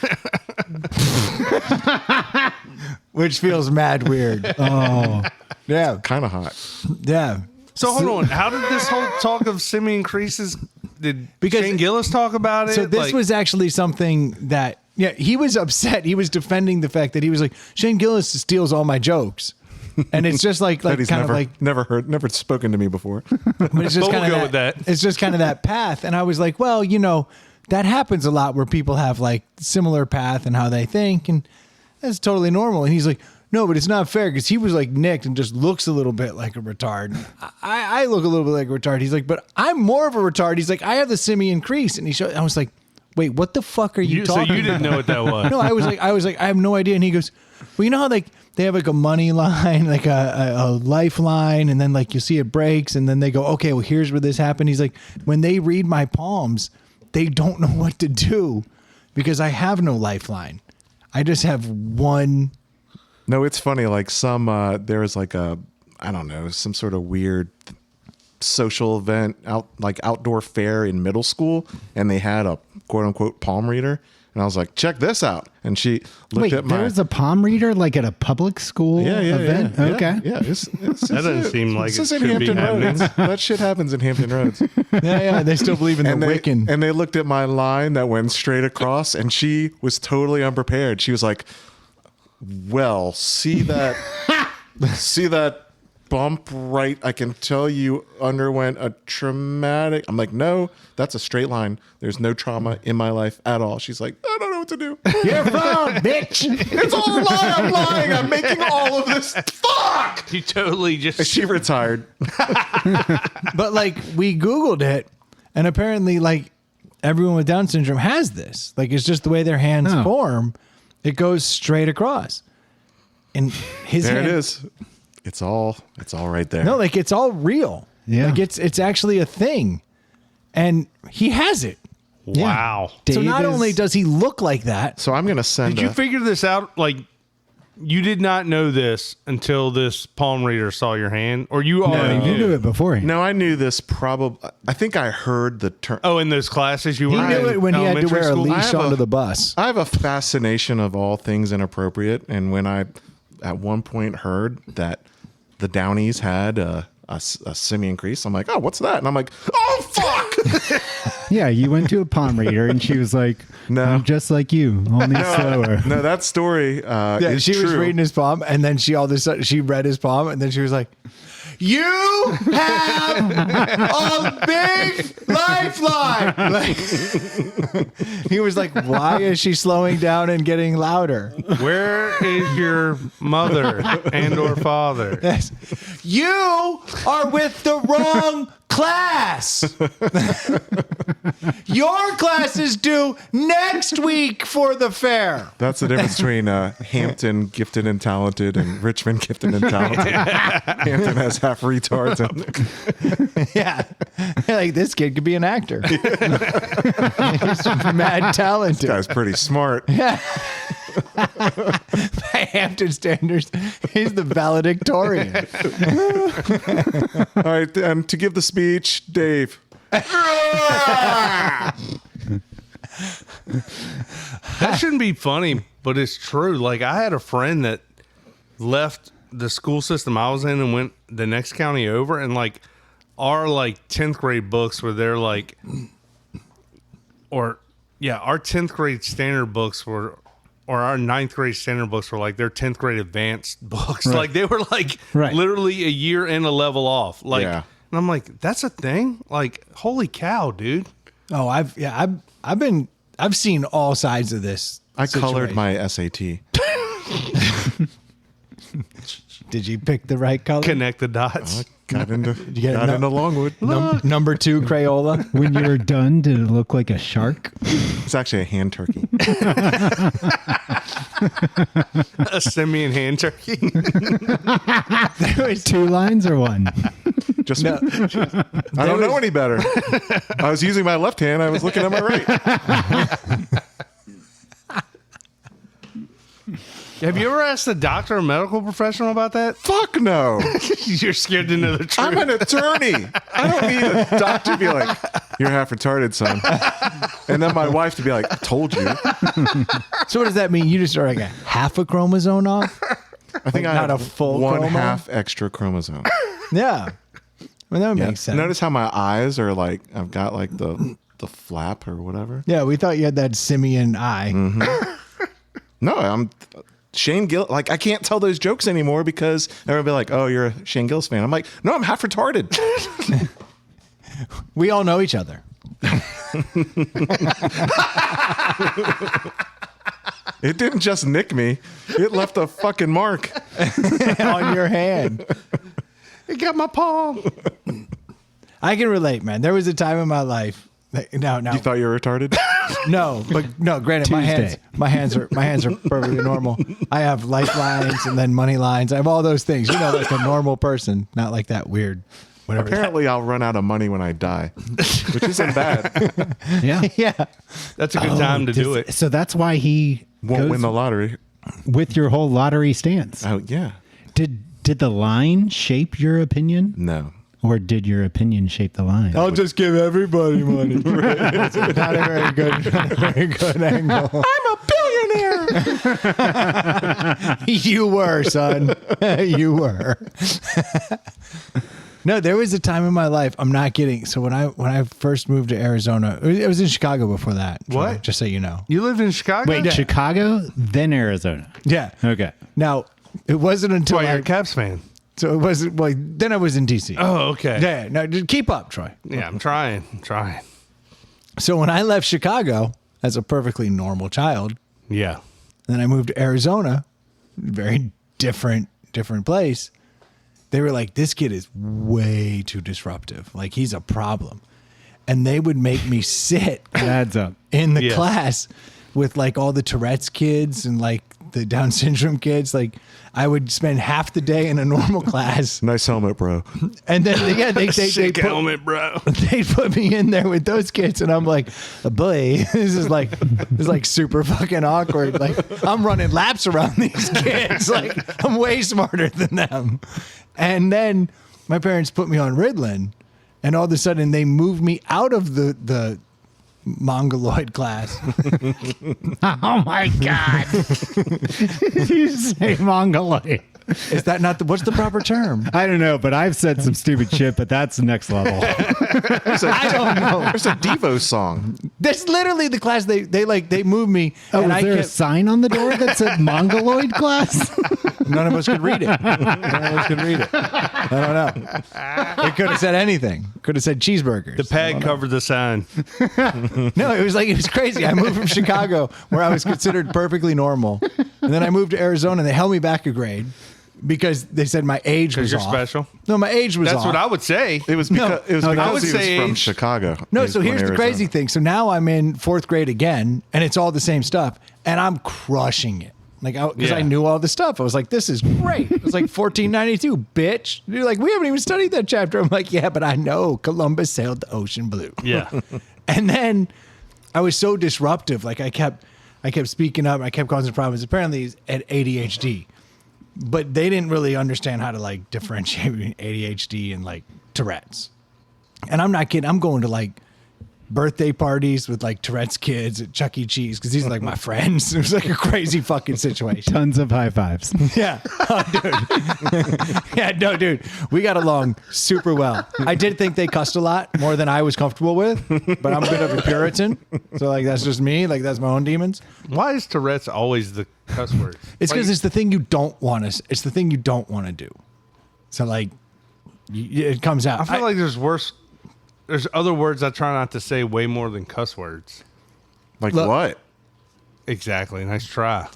Which feels mad weird. Oh, Yeah. Kind of hot. Yeah. So hold on. How did this whole talk of simian creases? Did Because- Shane Gillis talk about it? So this Like, was actually something that, he was upset. He was defending the fact that he was like, Shane Gillis steals all my jokes. And it's just like That he's kind never, of like, never spoken to me before. but it's just But kind we'll of go with that. It's just kind of that path. And I was like, well, that happens a lot where people have like similar path and how they think. And that's totally normal. And he's like, no, but it's not fair because he was like nicked and just looks a little bit like a retard. I look a little bit like a retard. He's like, but I'm more of a retard. He's like, I have the simian crease. And I was like, wait, what the fuck are you so talking you didn't about? know what that was. No, I was like, I have no idea. And he goes, well, you know how like they have like a money line, like a lifeline, and then like you see it breaks, and then they go, okay, well here's where this happened. He's like, when they read my palms, they don't know what to do because I have no lifeline. I just have one. No, it's funny. Like there was like some sort of weird social event outdoor fair in middle school, and they had a quote unquote palm reader, and I was like, check this out. And she looked wait, at my there was a palm reader like at a public school event? yeah, Okay. yeah. That doesn't seem like it's it just in should be Hampton happening. Roads. That shit happens in Hampton Roads. Yeah, they still believe in the and Wiccan. they looked at my line that went straight across, and she was totally unprepared. She was like, well, see that bump right? I can tell you underwent a traumatic. I'm like, no, that's a straight line. There's no trauma in my life at all. She's like, I don't know what to do. You're wrong, bitch. It's all a lie. I'm lying. I'm making all of this. Fuck. You totally just. She retired. But like we Googled it, and apparently like everyone with Down syndrome has this. Like it's just the way their hands Oh. form. It goes straight across. And his There hand, it is. It's all right there. No, like it's all real. Yeah. Like it's actually a thing. And he has it. Wow. So Dave not is- only does he look like that, So I'm gonna send. Did you figure this out like you did not know this until this palm reader saw your hand, or you No, already you knew it beforehand. No, I knew this probably. I think I heard the term. Oh, in those classes you He were knew in it when he had to elementary wear a school? leash have a- onto the bus. I have a fascination of all things inappropriate, and when I, at one point, heard that the Downies had a simian crease, I'm like, oh, what's that? And I'm like, oh, fuck! Yeah, you went to a palm reader and she was like, No. I'm just like you, only slower. No, that story Yeah, is she true. was reading his palm, and then she all of a sudden she read his palm, and then she was like, "You have a big lifeline." Like, he was like, "Why is she slowing down and getting louder?" Where is your mother and or father? Yes. You are with the wrong class. Your class is due next week for the fair. That's the difference between Hampton gifted and talented and Richmond gifted and talented. Hampton has half retards. Yeah. Like, this kid could be an actor. He's mad talented. Guy's pretty smart. By Hampton standards, he's the valedictorian. All right, and to give the speech, Dave. That shouldn't be funny, but it's true. Like, I had a friend that left the school system I was in and went the next county over, and like our like 10th grade books were there, like, or yeah, our 10th grade standard books were, or our 9th grade standard books were like their 10th grade advanced books. Right. Like, they were like Right. literally a year and a level off. Like, Yeah. and I'm like, that's a thing? Like, holy cow, dude. Oh, I've seen all sides of this. I colored situation. my SAT. Did you pick the right color? Connect the dots. Got into get got it? into Longwood. Number 2 Crayola. When you were done, did it look like a shark? It's actually a hand turkey. A simian hand turkey. There was 2 lines or 1? Just I don't know any better. I was using my left hand. I was looking at my right. Have you ever asked a doctor or medical professional about that? Fuck no. You're scared to know the truth. I'm an attorney. I don't need a doctor to be like, you're half retarded, son. And then my wife to be like, told you. So what does that mean? You just are like a half a chromosome off? I think I Not have a full one chroma? half extra chromosome. Yeah. Well, that would Yeah. make sense. Notice how my eyes are like, I've got like the flap or whatever. Yeah, we thought you had that simian eye. No, I'm Shane Gill. Like, I can't tell those jokes anymore because everyone will be like, oh, you're a Shane Gillis fan. I'm like, no, I'm half retarded. We all know each other. It didn't just nick me. It left a fucking mark. On your hand. It got my palm. I can relate, man. There was a time in my life. No, You thought you were retarded? no, but no. Granted, Tuesday. my hands are perfectly normal. I have lifelines and then money lines. I have all those things. You know, like a normal person, not like that weird. Whatever. Apparently, I'll run out of money when I die, which isn't bad. Yeah. Yeah. That's a good time to do it. So that's why he Won't goes win the lottery. with your whole lottery stance. Oh, yeah. Did the line shape your opinion? No. Or did your opinion shape the line? I'll just give everybody money. It's not a very good angle. I'm a billionaire. You were, son. You were. No, there was a time in my life. I'm not kidding. So when I first moved to Arizona, it was in Chicago before that. What? Just so you know. You lived in Chicago? Wait, Chicago, then Arizona. Yeah. Okay. Now, it wasn't until Why, you're a Caps fan. so it wasn't. Well, then I was in DC. Oh, okay. Yeah. No, just keep up, Troy. Yeah, I'm trying. So when I left Chicago as a perfectly normal child, Yeah. then I moved to Arizona, very different place. They were like, this kid is way too disruptive. Like, he's a problem. And they would make me sit It adds up. in the Yeah. class with like all the Tourette's kids and like the Down syndrome kids. Like I would spend half the day in a normal class, Nice helmet, bro. and then they Sick put, helmet, bro. they put me in there with those kids, and I'm like, boy, this is like super fucking awkward. Like I'm running laps around these kids. Like I'm way smarter than them. And then my parents put me on Ritalin, and all of a sudden they moved me out of the Mongoloid class. Oh my God. You say Mongoloid. Is that not what's the proper term? I don't know, but I've said some stupid shit, but that's the next level. I don't know. There's a Devo song. That's literally the class they moved me. Oh, and was there a sign on the door that said Mongoloid class? None of us could read it. None of us could read it. I don't know. It could have said anything. Could have said cheeseburgers. The pad covered the sign. No, it was crazy. I moved from Chicago, where I was considered perfectly normal, and then I moved to Arizona, and they held me back a grade because they said my age was Because you're off. special. No, my age was That's off. what I would say. It was because, I would he say was from age. Chicago. No, He's so from here's the Arizona. crazy thing. So now I'm in fourth grade again, and it's all the same stuff, and I'm crushing it. Like, because I Yeah. knew all the stuff. I was like, this is great. It was like 1492, bitch. You're like, we haven't even studied that chapter. I'm like, yeah, but I know Columbus sailed the ocean blue. Yeah. And then I was so disruptive. Like I kept speaking up. I kept causing problems. Apparently it's at ADHD, but they didn't really understand how to like differentiate between ADHD and like Tourette's. And I'm not kidding. I'm going to like birthday parties with like Tourette's kids at Chuck E. Cheese because these are like my friends. It was like a crazy fucking situation. Tons of high fives. Yeah. Oh, dude. Yeah, no, dude. We got along super well. I did think they cussed a lot more than I was comfortable with, but I'm a bit of a Puritan. So, like, that's just me. Like, that's my own demons. Why is Tourette's always the cuss word? It's because it's the thing you don't want to, it's the thing you don't want to do. So, like, it comes out. I feel like there's other words I try not to say way more than cuss words. Like Look- what? Exactly. Nice try.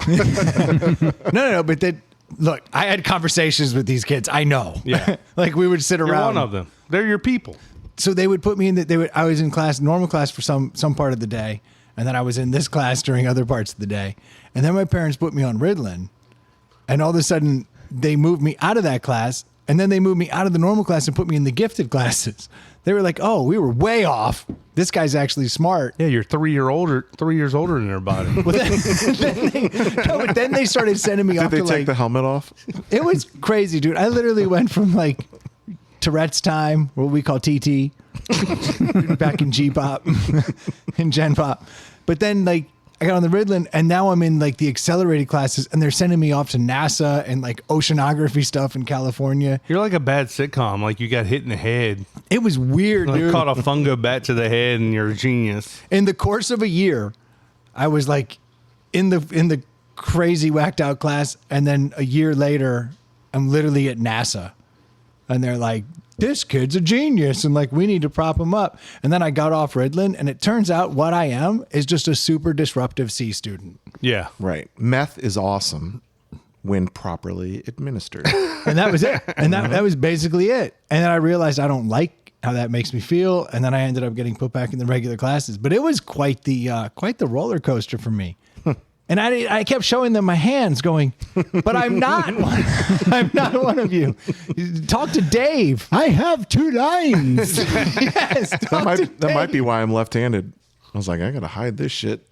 No, but then, look, I had conversations with these kids. I know. Yeah. Like, we would sit You're around. one of them. They're your people. So they would put me in I was in class, normal class for some part of the day. And then I was in this class during other parts of the day. And then my parents put me on Ritalin. And all of a sudden they moved me out of that class. And then they moved me out of the normal class and put me in the gifted classes. They were like, oh, we were way off. This guy's actually smart. Yeah, you're 3 years older than everybody. But then they started sending me Did off they to take like, the helmet off? it was crazy, dude. I literally went from like Tourette's time, what we call TT, back in G-pop, in Gen Pop. But then like I got on the Ritalin and now I'm in like the accelerated classes and they're sending me off to NASA and like oceanography stuff in California. You're like a bad sitcom. Like you got hit in the head. It was weird, Like dude. caught a fungo bat to the head and you're a genius. In the course of a year, I was like in the crazy whacked out class, and then a year later, I'm literally at NASA, and they're like, "This kid's a genius," and like we need to prop him up. And then I got off Ritalin, and it turns out what I am is just a super disruptive C student, Yeah. Right. Meth is awesome when properly administered. and that was it. And that was basically it. And then I realized I don't like how that makes me feel, and then I ended up getting put back in the regular classes. But it was quite the roller coaster for me. And I kept showing them my hands going, but I'm not one. I'm not one of you. Talk to Dave. I have 2 lines. Yes. That might be why I'm left-handed. I was like, I gotta hide this shit.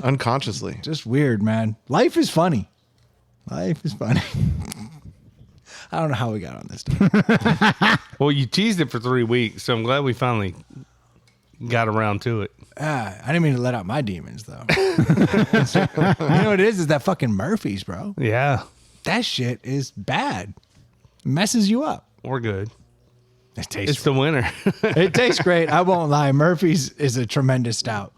Unconsciously. Just weird, man. Life is funny. Life is funny. I don't know how we got on this stuff. Well, you teased it for 3 weeks, so I'm glad we finally got around to it. I didn't mean to let out my demons, though. You know what it is that fucking Murphy's, bro. Yeah. That shit is bad. Messes you up. We're good. It tastes It's the winner. It tastes great. I won't lie. Murphy's is a tremendous stout.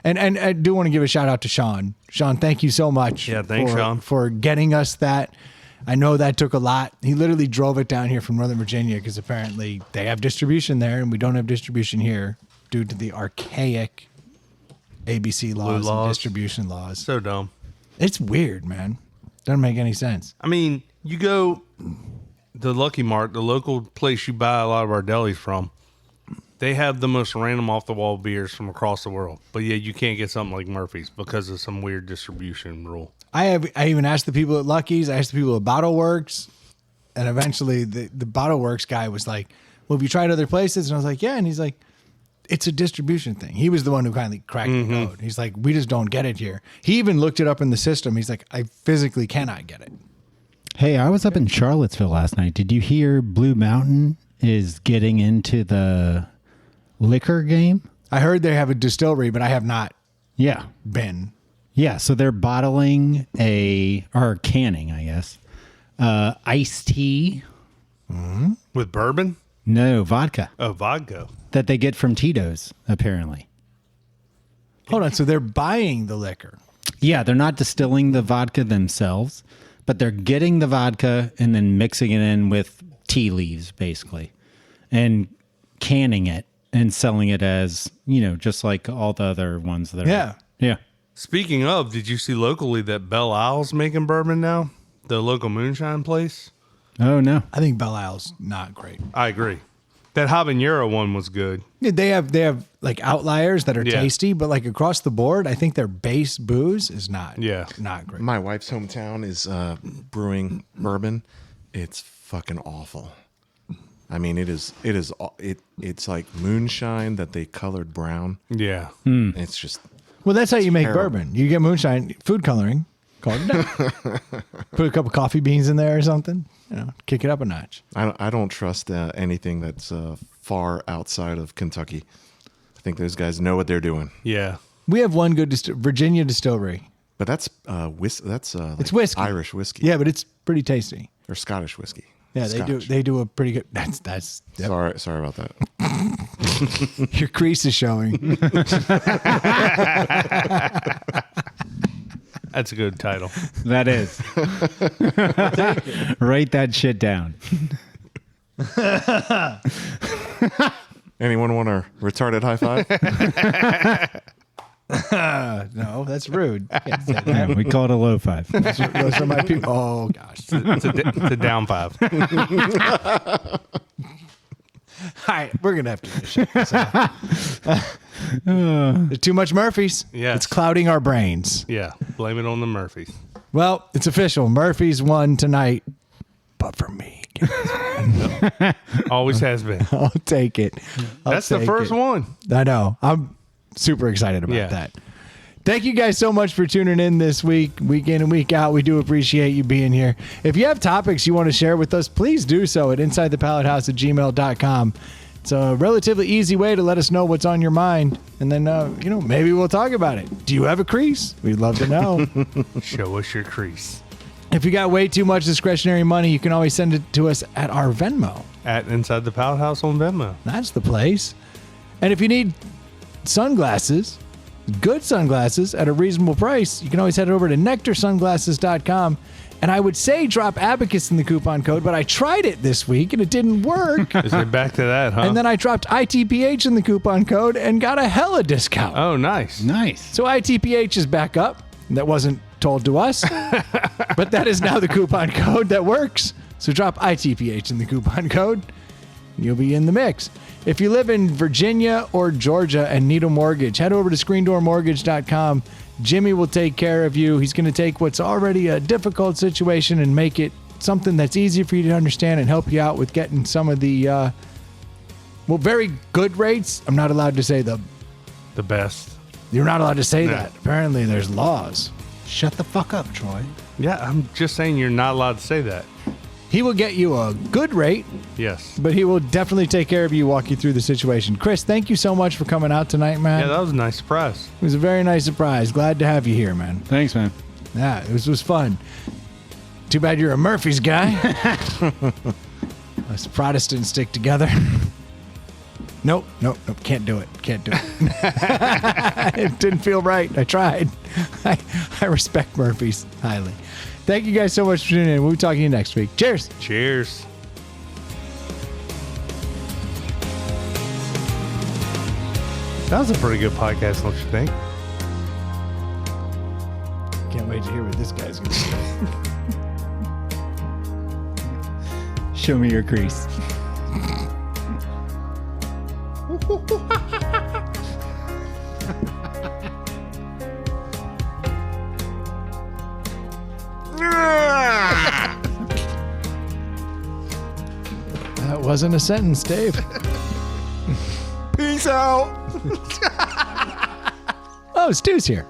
And I do want to give a shout out to Sean. Sean, thank you so much. Yeah, thanks, Sean. For getting us that. I know that took a lot. He literally drove it down here from Northern Virginia because apparently they have distribution there and we don't have distribution here due to the archaic ABC laws and laws. distribution laws. So dumb. It's weird, man. Doesn't make any sense. I mean, you go the Lucky Mart, the local place you buy a lot of our delis from. They have the most random off the wall beers from across the world. But yeah, you can't get something like Murphy's because of some weird distribution rule. I even asked the people at Lucky's, I asked the people at Bottle Works, and eventually the Bottle Works guy was like, well, have you tried other places? And I was like, yeah. And he's like, it's a distribution thing. He was the one who kindly cracked the code. He's like, we just don't get it here. He even looked it up in the system. He's like, I physically cannot get it. Hey, I was up in Charlottesville last night. Did you hear Blue Mountain is getting into the liquor game? I heard they have a distillery, but I have not Yeah. been. Yeah, so they're bottling or canning, I guess, iced tea. With bourbon? No, vodka Oh, vodka. that they get from Tito's, apparently. Hold on. So they're buying the liquor. Yeah, they're not distilling the vodka themselves, but they're getting the vodka and then mixing it in with tea leaves, basically, and canning it and selling it as, just like all the other ones that are. Yeah. Yeah. Speaking of, did you see locally that Belle Isle's making bourbon now? The local moonshine place? Oh, no. I think Belle Isle's not great. I agree. That habanero one was good. Yeah, they have like outliers that are Yeah. tasty, but like across the board, I think their base booze is not not great. My wife's hometown is brewing bourbon. It's fucking awful. I mean, it's like moonshine that they colored brown. Yeah. It's just Well, that's how you make terrible. bourbon. You get moonshine, food coloring, call it down. Put a couple coffee beans in there or something. Kick it up a notch. I don't trust anything that's far outside of Kentucky. I think those guys know what they're doing. Yeah. We have one good Virginia distillery. But that's that's It's whiskey. Irish whiskey. Yeah, but it's pretty tasty. Or Scottish whiskey. Yeah, Scotch. they do a pretty good. That's yep. Sorry about that. Your crease is showing. That's a good title. That is. Write that shit down. Anyone want a retarded high five? No, that's rude. Can't say that. Yeah, we call it a low five. Those are my people. Oh gosh. It's a down five. All right, we're gonna have to shut this out. There's too much Murphy's. Yes. It's clouding our brains. Yeah. Blame it on the Murphys. Well, it's official. Murphy's won tonight, but for me, Always has been. I'll take it. That's the first one. I know. I'm super excited about Yeah. that. Thank you guys so much for tuning in this week in and week out. We do appreciate you being here. If you have topics you want to share with us, please do so at insidethepallethouse@gmail.com. It's a relatively easy way to let us know what's on your mind. And then, maybe we'll talk about it. Do you have a crease? We'd love to know. Show us your crease. If you got way too much discretionary money, you can always send it to us at our Venmo. At Inside the Pallet House on Venmo. That's the place. And if you need sunglasses, good sunglasses at a reasonable price, you can always head over to nectarsunglasses.com. And I would say drop Abacus in the coupon code, but I tried it this week and it didn't work. Is it back to that, huh? And then I dropped ITPH in the coupon code and got a hella discount. Oh, nice. Nice. So ITPH is back up. That wasn't told to us, but that is now the coupon code that works. So drop ITPH in the coupon code. You'll be in the mix. If you live in Virginia or Georgia and need a mortgage, head over to screendoormortgage.com. Jimmy will take care of you. He's going to take what's already a difficult situation and make it something that's easy for you to understand and help you out with getting some of the, very good rates. I'm not allowed to say the best. You're not allowed to say No. that. Apparently there's laws. Shut the fuck up, Troy. Yeah, I'm just saying you're not allowed to say that. He will get you a good rate, Yes. but he will definitely take care of you, walk you through the situation. Chris, thank you so much for coming out tonight, man. Yeah, that was a nice surprise. It was a very nice surprise. Glad to have you here, man. Thanks, man. Yeah, it was fun. Too bad you're a Murphy's guy. Us Protestants stick together. Nope. Can't do it. It didn't feel right. I tried. I respect Murphy's highly. Thank you guys so much for tuning in. We'll be talking to you next week. Cheers. Cheers. That was a pretty good podcast, don't you think? Can't wait to hear what this guy's going to say. Show me your crease. wasn't a sentence, Dave. Peace out. Oh, Stu's here.